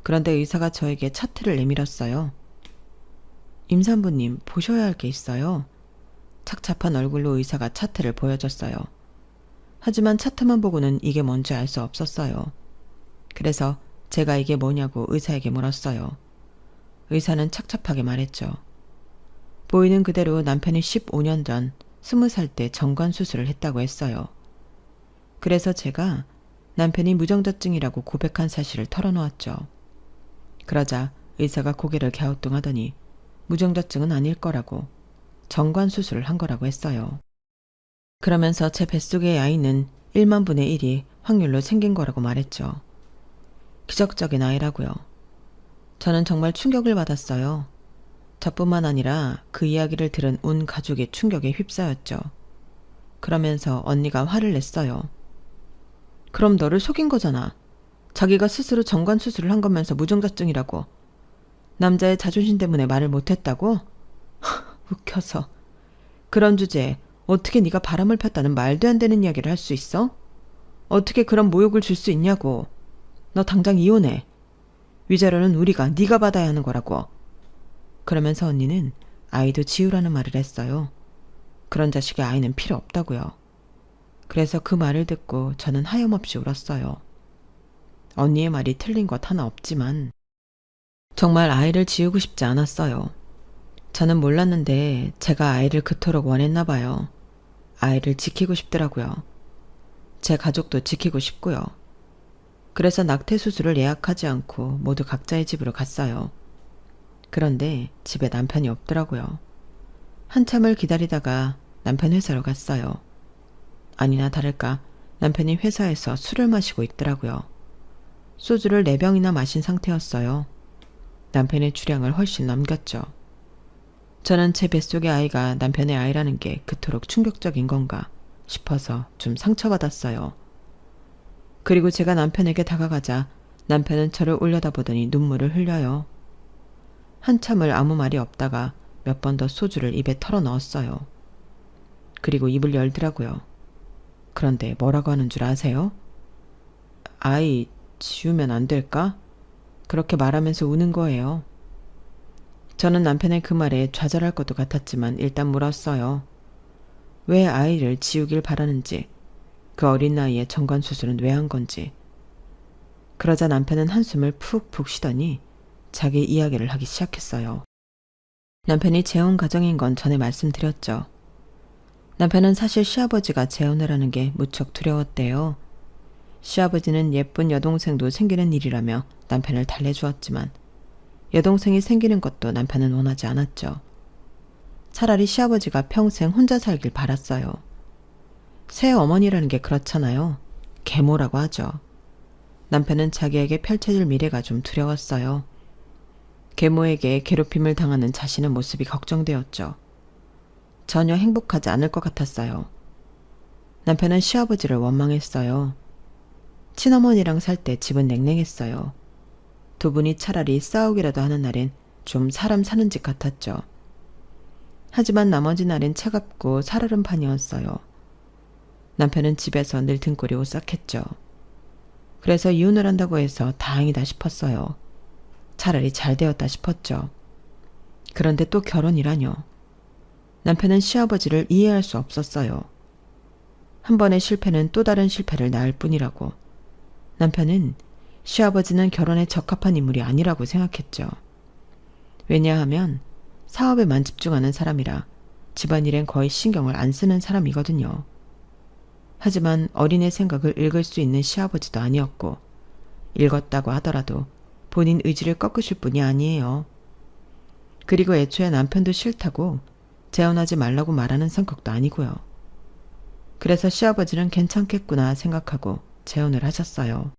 그런데 의사가 저에게 차트를 내밀었어요. 임산부님, 보셔야 할 게 있어요. 착잡한 얼굴로 의사가 차트를 보여줬어요. 하지만 차트만 보고는 이게 뭔지 알 수 없었어요. 그래서 제가 이게 뭐냐고 의사에게 물었어요. 의사는 착잡하게 말했죠. 보이는 그대로 남편이 15년 전 20살 때 정관 수술을 했다고 했어요. 그래서 제가 남편이 무정자증이라고 고백한 사실을 털어놓았죠. 그러자 의사가 고개를 갸우뚱하더니 무정자증은 아닐 거라고, 정관 수술을 한 거라고 했어요. 그러면서 제 뱃속의 아이는 1만 분의 1이 확률로 생긴 거라고 말했죠. 기적적인 아이라고요. 저는 정말 충격을 받았어요. 저뿐만 아니라 그 이야기를 들은 온 가족이 충격에 휩싸였죠. 그러면서 언니가 화를 냈어요. 그럼 너를 속인 거잖아. 자기가 스스로 정관 수술을 한 거면서 무정자증이라고. 남자의 자존심 때문에 말을 못했다고? 웃겨서. 그런 주제에 어떻게 네가 바람을 폈다는 말도 안 되는 이야기를 할 수 있어? 어떻게 그런 모욕을 줄 수 있냐고. 너 당장 이혼해. 위자료는 우리가, 네가 받아야 하는 거라고. 그러면서 언니는 아이도 지우라는 말을 했어요. 그런 자식의 아이는 필요 없다고요. 그래서 그 말을 듣고 저는 하염없이 울었어요. 언니의 말이 틀린 것 하나 없지만 정말 아이를 지우고 싶지 않았어요. 저는 몰랐는데 제가 아이를 그토록 원했나 봐요. 아이를 지키고 싶더라고요. 제 가족도 지키고 싶고요. 그래서 낙태 수술을 예약하지 않고 모두 각자의 집으로 갔어요. 그런데 집에 남편이 없더라고요. 한참을 기다리다가 남편 회사로 갔어요. 아니나 다를까 남편이 회사에서 술을 마시고 있더라고요. 소주를 4병이나 마신 상태였어요. 남편의 주량을 훨씬 넘겼죠. 저는 제 뱃속의 아이가 남편의 아이라는 게 그토록 충격적인 건가 싶어서 좀 상처받았어요. 그리고 제가 남편에게 다가가자 남편은 저를 올려다보더니 눈물을 흘려요. 한참을 아무 말이 없다가 몇 번 더 소주를 입에 털어 넣었어요. 그리고 입을 열더라고요. 그런데 뭐라고 하는 줄 아세요? 아이 지우면 안 될까? 그렇게 말하면서 우는 거예요. 저는 남편의 그 말에 좌절할 것도 같았지만 일단 물었어요. 왜 아이를 지우길 바라는지, 그 어린 나이에 정관수술은 왜 한 건지. 그러자 남편은 한숨을 푹푹 쉬더니 자기 이야기를 하기 시작했어요. 남편이 재혼 가정인 건 전에 말씀드렸죠. 남편은 사실 시아버지가 재혼을 하는 게 무척 두려웠대요. 시아버지는 예쁜 여동생도 생기는 일이라며 남편을 달래주었지만 여동생이 생기는 것도 남편은 원하지 않았죠. 차라리 시아버지가 평생 혼자 살길 바랐어요. 새 어머니라는 게 그렇잖아요. 계모라고 하죠. 남편은 자기에게 펼쳐질 미래가 좀 두려웠어요. 계모에게 괴롭힘을 당하는 자신의 모습이 걱정되었죠. 전혀 행복하지 않을 것 같았어요. 남편은 시아버지를 원망했어요. 친어머니랑 살 때 집은 냉랭했어요. 두 분이 차라리 싸우기라도 하는 날엔 좀 사람 사는 집 같았죠. 하지만 나머지 날엔 차갑고 살얼음 판이었어요. 남편은 집에서 늘 등골이 오싹했죠. 그래서 이혼을 한다고 해서 다행이다 싶었어요. 차라리 잘 되었다 싶었죠. 그런데 또 결혼이라뇨. 남편은 시아버지를 이해할 수 없었어요. 한 번의 실패는 또 다른 실패를 낳을 뿐이라고. 남편은 시아버지는 결혼에 적합한 인물이 아니라고 생각했죠. 왜냐하면 사업에만 집중하는 사람이라 집안일엔 거의 신경을 안 쓰는 사람이거든요. 하지만 어린애 생각을 읽을 수 있는 시아버지도 아니었고 읽었다고 하더라도 본인 의지를 꺾으실 분이 아니에요. 그리고 애초에 남편도 싫다고 재혼하지 말라고 말하는 성격도 아니고요. 그래서 시아버지는 괜찮겠구나 생각하고 재혼을 하셨어요.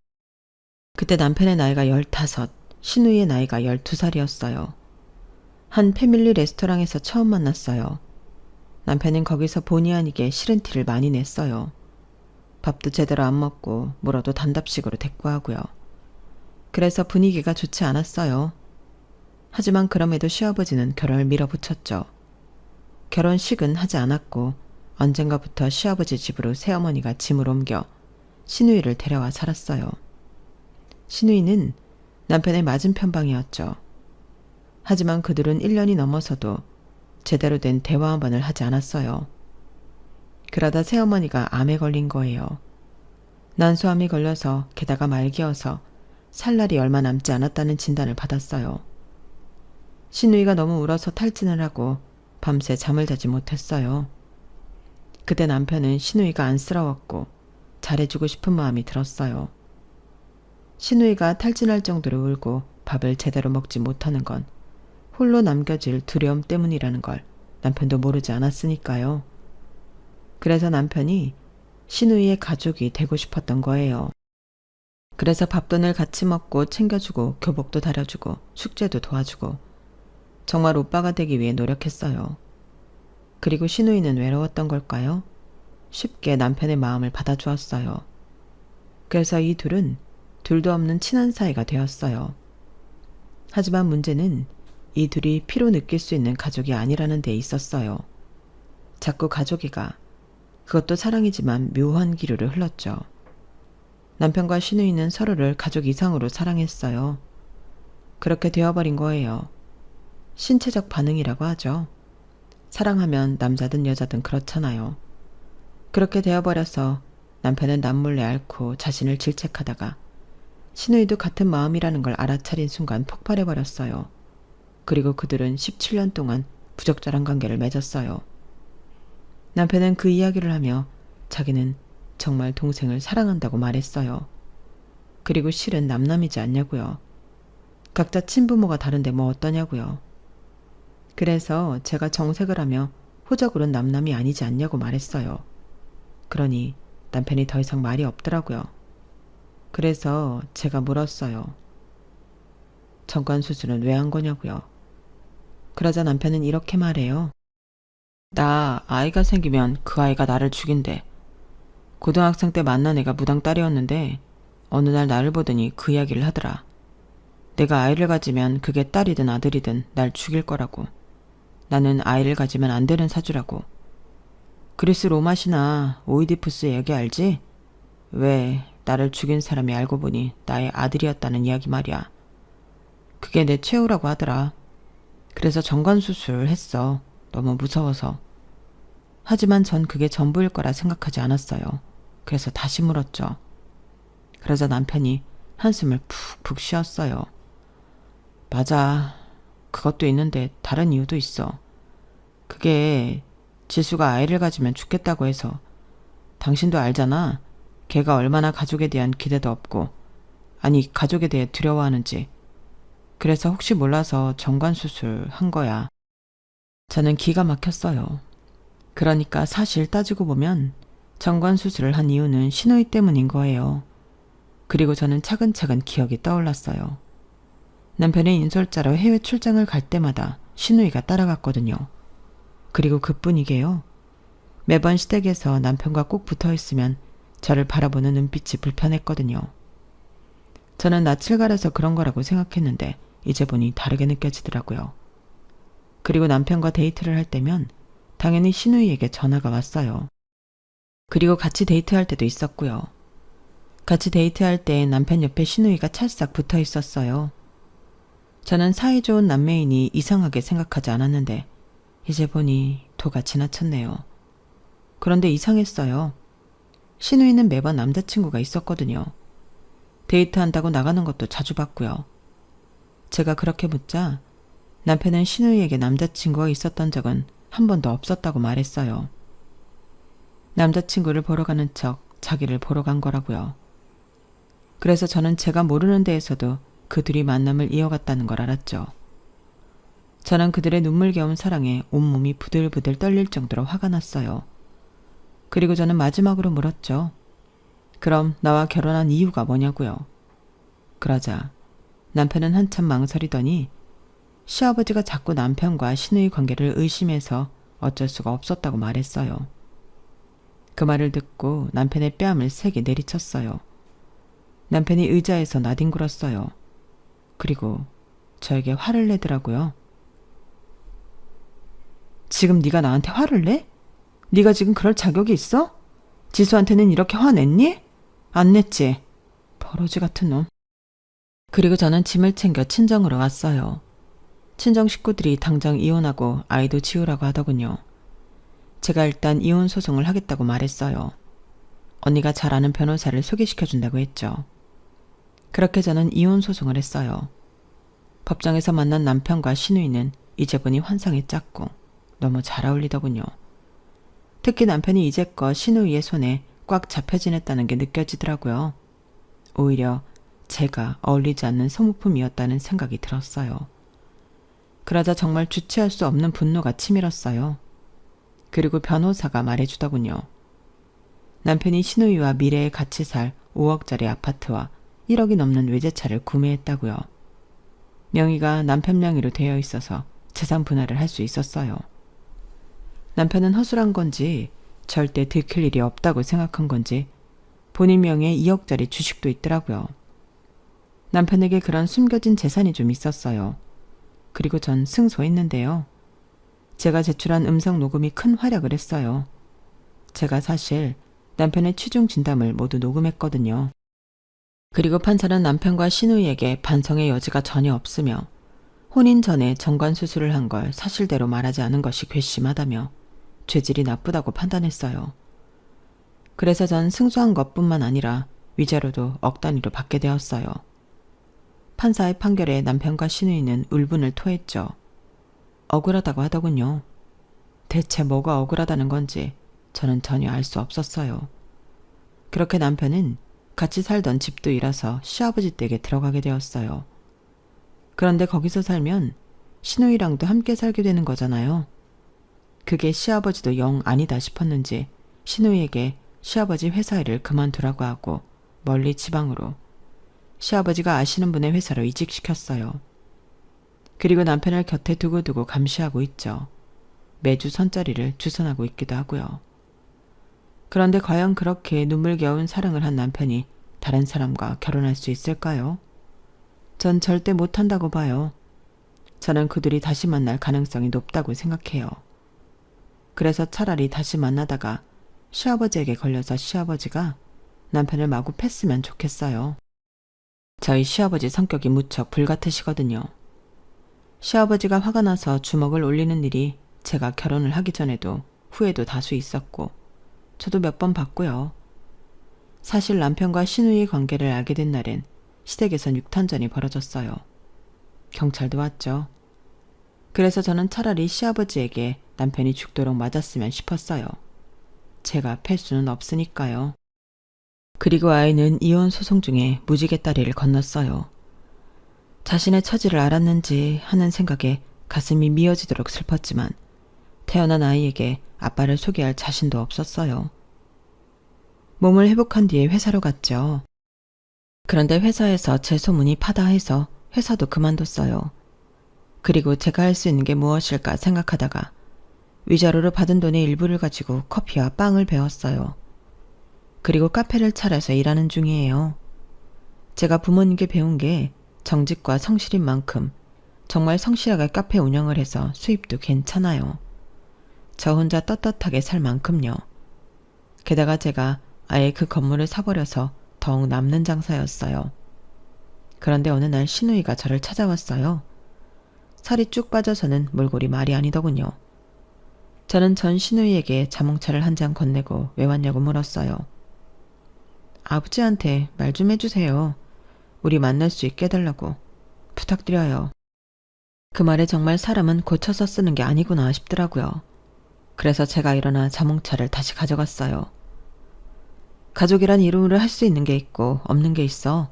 그때 남편의 나이가 15, 시누이의 나이가 12살이었어요. 한 패밀리 레스토랑에서 처음 만났어요. 남편은 거기서 본의 아니게 싫은 티를 많이 냈어요. 밥도 제대로 안 먹고 물어도 단답식으로 대꾸하고요. 그래서 분위기가 좋지 않았어요. 하지만 그럼에도 시아버지는 결혼을 밀어붙였죠. 결혼식은 하지 않았고 언젠가부터 시아버지 집으로 새어머니가 짐을 옮겨 시누이를 데려와 살았어요. 시누이는 남편의 맞은편 방이었죠. 하지만 그들은 1년이 넘어서도 제대로 된 대화 한 번을 하지 않았어요. 그러다 새어머니가 암에 걸린 거예요. 난소암이 걸려서 게다가 말기여서 살 날이 얼마 남지 않았다는 진단을 받았어요. 시누이가 너무 울어서 탈진을 하고 밤새 잠을 자지 못했어요. 그때 남편은 시누이가 안쓰러웠고 잘해주고 싶은 마음이 들었어요. 시누이가 탈진할 정도로 울고 밥을 제대로 먹지 못하는 건 홀로 남겨질 두려움 때문이라는 걸 남편도 모르지 않았으니까요. 그래서 남편이 시누이의 가족이 되고 싶었던 거예요. 그래서 밥돈을 같이 먹고 챙겨주고 교복도 다려주고 숙제도 도와주고 정말 오빠가 되기 위해 노력했어요. 그리고 시누이는 외로웠던 걸까요? 쉽게 남편의 마음을 받아주었어요. 그래서 이 둘은 둘도 없는 친한 사이가 되었어요. 하지만 문제는 이 둘이 피로 느낄 수 있는 가족이 아니라는 데 있었어요. 자꾸 가족이가, 그것도 사랑이지만 묘한 기류를 흘렀죠. 남편과 시누이는 서로를 가족 이상으로 사랑했어요. 그렇게 되어버린 거예요. 신체적 반응이라고 하죠. 사랑하면 남자든 여자든 그렇잖아요. 그렇게 되어버려서 남편은 남몰래 앓고 자신을 질책하다가 시누이도 같은 마음이라는 걸 알아차린 순간 폭발해버렸어요. 그리고 그들은 17년 동안 부적절한 관계를 맺었어요. 남편은 그 이야기를 하며 자기는 정말 동생을 사랑한다고 말했어요. 그리고 실은 남남이지 않냐고요. 각자 친부모가 다른데 뭐 어떠냐고요. 그래서 제가 정색을 하며 호적으로는 남남이 아니지 않냐고 말했어요. 그러니 남편이 더 이상 말이 없더라고요. 그래서 제가 물었어요. 정관수술은 왜 한 거냐고요. 그러자 남편은 이렇게 말해요. 나 아이가 생기면 그 아이가 나를 죽인대. 고등학생 때 만난 애가 무당 딸이었는데 어느 날 나를 보더니 그 이야기를 하더라. 내가 아이를 가지면 그게 딸이든 아들이든 날 죽일 거라고. 나는 아이를 가지면 안 되는 사주라고. 그리스 로마 신화 오이디푸스 얘기 알지? 왜 나를 죽인 사람이 알고 보니 나의 아들이었다는 이야기 말이야. 그게 내 최후라고 하더라. 그래서 정관수술 했어. 너무 무서워서. 하지만 전 그게 전부일 거라 생각하지 않았어요. 그래서 다시 물었죠. 그러자 남편이 한숨을 푹푹 쉬었어요. 맞아. 그것도 있는데 다른 이유도 있어. 그게 지수가 아이를 가지면 죽겠다고 해서. 당신도 알잖아. 걔가 얼마나 가족에 대한 기대도 없고, 아니 가족에 대해 두려워하는지. 그래서 혹시 몰라서 정관수술 한 거야. 저는 기가 막혔어요. 그러니까 사실 따지고 보면 정관수술을 한 이유는 시누이 때문인 거예요. 그리고 저는 차근차근 기억이 떠올랐어요. 남편의 인솔자로 해외 출장을 갈 때마다 시누이가 따라갔거든요. 그리고 그뿐이게요. 매번 시댁에서 남편과 꼭 붙어있으면 저를 바라보는 눈빛이 불편했거든요. 저는 낯을 가려서 그런 거라고 생각했는데 이제 보니 다르게 느껴지더라고요. 그리고 남편과 데이트를 할 때면 당연히 시누이에게 전화가 왔어요. 그리고 같이 데이트할 때도 있었고요. 같이 데이트할 때 남편 옆에 시누이가 찰싹 붙어 있었어요. 저는 사이좋은 남매이니 이상하게 생각하지 않았는데 이제 보니 도가 지나쳤네요. 그런데 이상했어요. 시누이는 매번 남자친구가 있었거든요. 데이트한다고 나가는 것도 자주 봤고요. 제가 그렇게 묻자 남편은 신우이에게 남자친구가 있었던 적은 한 번도 없었다고 말했어요. 남자친구를 보러 가는 척 자기를 보러 간 거라고요. 그래서 저는 제가 모르는 데에서도 그 둘이 만남을 이어갔다는 걸 알았죠. 저는 그들의 눈물겨운 사랑에 온몸이 부들부들 떨릴 정도로 화가 났어요. 그리고 저는 마지막으로 물었죠. 그럼 나와 결혼한 이유가 뭐냐고요. 그러자 남편은 한참 망설이더니 시아버지가 자꾸 남편과 신우이 관계를 의심해서 어쩔 수가 없었다고 말했어요. 그 말을 듣고 남편의 뺨을 세게 내리쳤어요. 남편이 의자에서 나뒹굴었어요. 그리고 저에게 화를 내더라고요. 지금 네가 나한테 화를 내? 네가 지금 그럴 자격이 있어? 지수한테는 이렇게 화냈니? 안 냈지? 버러지 같은 놈. 그리고 저는 짐을 챙겨 친정으로 왔어요. 친정 식구들이 당장 이혼하고 아이도 지우라고 하더군요. 제가 일단 이혼 소송을 하겠다고 말했어요. 언니가 잘 아는 변호사를 소개시켜준다고 했죠. 그렇게 저는 이혼 소송을 했어요. 법정에서 만난 남편과 신우이는 이제 보니 환상에 짰고 너무 잘 어울리더군요. 특히 남편이 이제껏 신우이의 손에 꽉 잡혀 지냈다는 게 느껴지더라고요. 오히려 제가 어울리지 않는 소모품이었다는 생각이 들었어요. 그러자 정말 주체할 수 없는 분노가 치밀었어요. 그리고 변호사가 말해주더군요. 남편이 신우이와 미래에 같이 살 5억짜리 아파트와 1억이 넘는 외제차를 구매했다고요. 명의가 남편 명의로 되어 있어서 재산 분할을 할 수 있었어요. 남편은 허술한 건지 절대 들킬 일이 없다고 생각한 건지 본인 명의에 2억짜리 주식도 있더라고요. 남편에게 그런 숨겨진 재산이 좀 있었어요. 그리고 전 승소했는데요. 제가 제출한 음성 녹음이 큰 활약을 했어요. 제가 사실 남편의 취중 진담을 모두 녹음했거든요. 그리고 판사는 남편과 신우이에게 반성의 여지가 전혀 없으며 혼인 전에 정관 수술을 한 걸 사실대로 말하지 않은 것이 괘씸하다며 죄질이 나쁘다고 판단했어요. 그래서 전 승소한 것뿐만 아니라 위자료도 억 단위로 받게 되었어요. 판사의 판결에 남편과 신우이는 울분을 토했죠. 억울하다고 하더군요. 대체 뭐가 억울하다는 건지 저는 전혀 알 수 없었어요. 그렇게 남편은 같이 살던 집도 잃어서 시아버지 댁에 들어가게 되었어요. 그런데 거기서 살면 신우이랑도 함께 살게 되는 거잖아요. 그게 시아버지도 영 아니다 싶었는지 신우이에게 시아버지 회사 일을 그만두라고 하고 멀리 지방으로 시아버지가 아시는 분의 회사로 이직시켰어요. 그리고 남편을 곁에 두고두고 감시하고 있죠. 매주 선자리를 주선하고 있기도 하고요. 그런데 과연 그렇게 눈물겨운 사랑을 한 남편이 다른 사람과 결혼할 수 있을까요? 전 절대 못한다고 봐요. 저는 그들이 다시 만날 가능성이 높다고 생각해요. 그래서 차라리 다시 만나다가 시아버지에게 걸려서 시아버지가 남편을 마구 팼으면 좋겠어요. 저희 시아버지 성격이 무척 불같으시거든요. 시아버지가 화가 나서 주먹을 올리는 일이 제가 결혼을 하기 전에도 후에도 다수 있었고 저도 몇 번 봤고요. 사실 남편과 신우이의 관계를 알게 된 날엔 시댁에선 육탄전이 벌어졌어요. 경찰도 왔죠. 그래서 저는 차라리 시아버지에게 남편이 죽도록 맞았으면 싶었어요. 제가 팰 수는 없으니까요. 그리고 아이는 이혼 소송 중에 무지개 다리를 건넜어요. 자신의 처지를 알았는지 하는 생각에 가슴이 미어지도록 슬펐지만 태어난 아이에게 아빠를 소개할 자신도 없었어요. 몸을 회복한 뒤에 회사로 갔죠. 그런데 회사에서 제 소문이 파다해서 회사도 그만뒀어요. 그리고 제가 할 수 있는 게 무엇일까 생각하다가 위자료로 받은 돈의 일부를 가지고 커피와 빵을 배웠어요. 그리고 카페를 차려서 일하는 중이에요. 제가 부모님께 배운 게 정직과 성실인 만큼 정말 성실하게 카페 운영을 해서 수입도 괜찮아요. 저 혼자 떳떳하게 살 만큼요. 게다가 제가 아예 그 건물을 사버려서 더욱 남는 장사였어요. 그런데 어느 날 신우이가 저를 찾아왔어요. 살이 쭉 빠져서는 몰골이 말이 아니더군요. 저는 전 신우이에게 자몽차를 한 잔 건네고 왜 왔냐고 물었어요. 아버지한테 말 좀 해주세요. 우리 만날 수 있게 해달라고 부탁드려요. 그 말에 정말 사람은 고쳐서 쓰는 게 아니구나 싶더라고요. 그래서 제가 일어나 자몽차를 다시 가져갔어요. 가족이란 이름으로 할 수 있는 게 있고 없는 게 있어.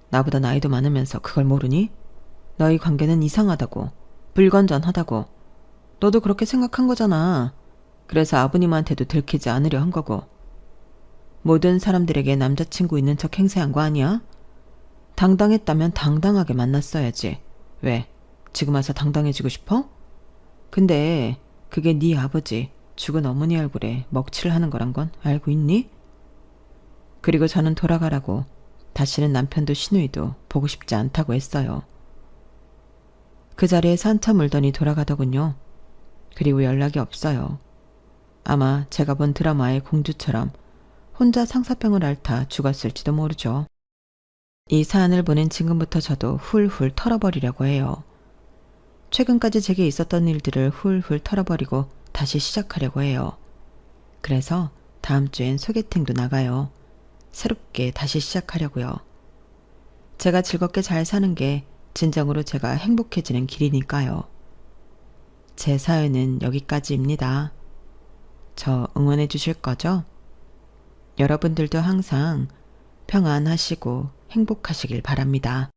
나보다 나이도 많으면서 그걸 모르니? 너희 관계는 이상하다고, 불건전하다고. 너도 그렇게 생각한 거잖아. 그래서 아버님한테도 들키지 않으려 한 거고. 모든 사람들에게 남자친구 있는 척 행세한 거 아니야? 당당했다면 당당하게 만났어야지. 왜? 지금 와서 당당해지고 싶어? 근데 그게 네 아버지, 죽은 어머니 얼굴에 먹칠을 하는 거란 건 알고 있니? 그리고 저는 돌아가라고, 다시는 남편도 시누이도 보고 싶지 않다고 했어요. 그 자리에서 한참 울더니 돌아가더군요. 그리고 연락이 없어요. 아마 제가 본 드라마의 공주처럼 혼자 상사병을 앓다 죽었을지도 모르죠. 이 사안을 보낸 지금부터 저도 훌훌 털어버리려고 해요. 최근까지 제게 있었던 일들을 훌훌 털어버리고 다시 시작하려고 해요. 그래서 다음 주엔 소개팅도 나가요. 새롭게 다시 시작하려고요. 제가 즐겁게 잘 사는 게 진정으로 제가 행복해지는 길이니까요. 제 사연은 여기까지입니다. 저 응원해 주실 거죠? 여러분들도 항상 평안하시고 행복하시길 바랍니다.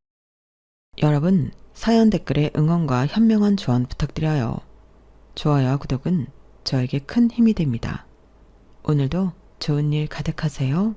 여러분, 사연 댓글에 응원과 현명한 조언 부탁드려요. 좋아요와 구독은 저에게 큰 힘이 됩니다. 오늘도 좋은 일 가득하세요.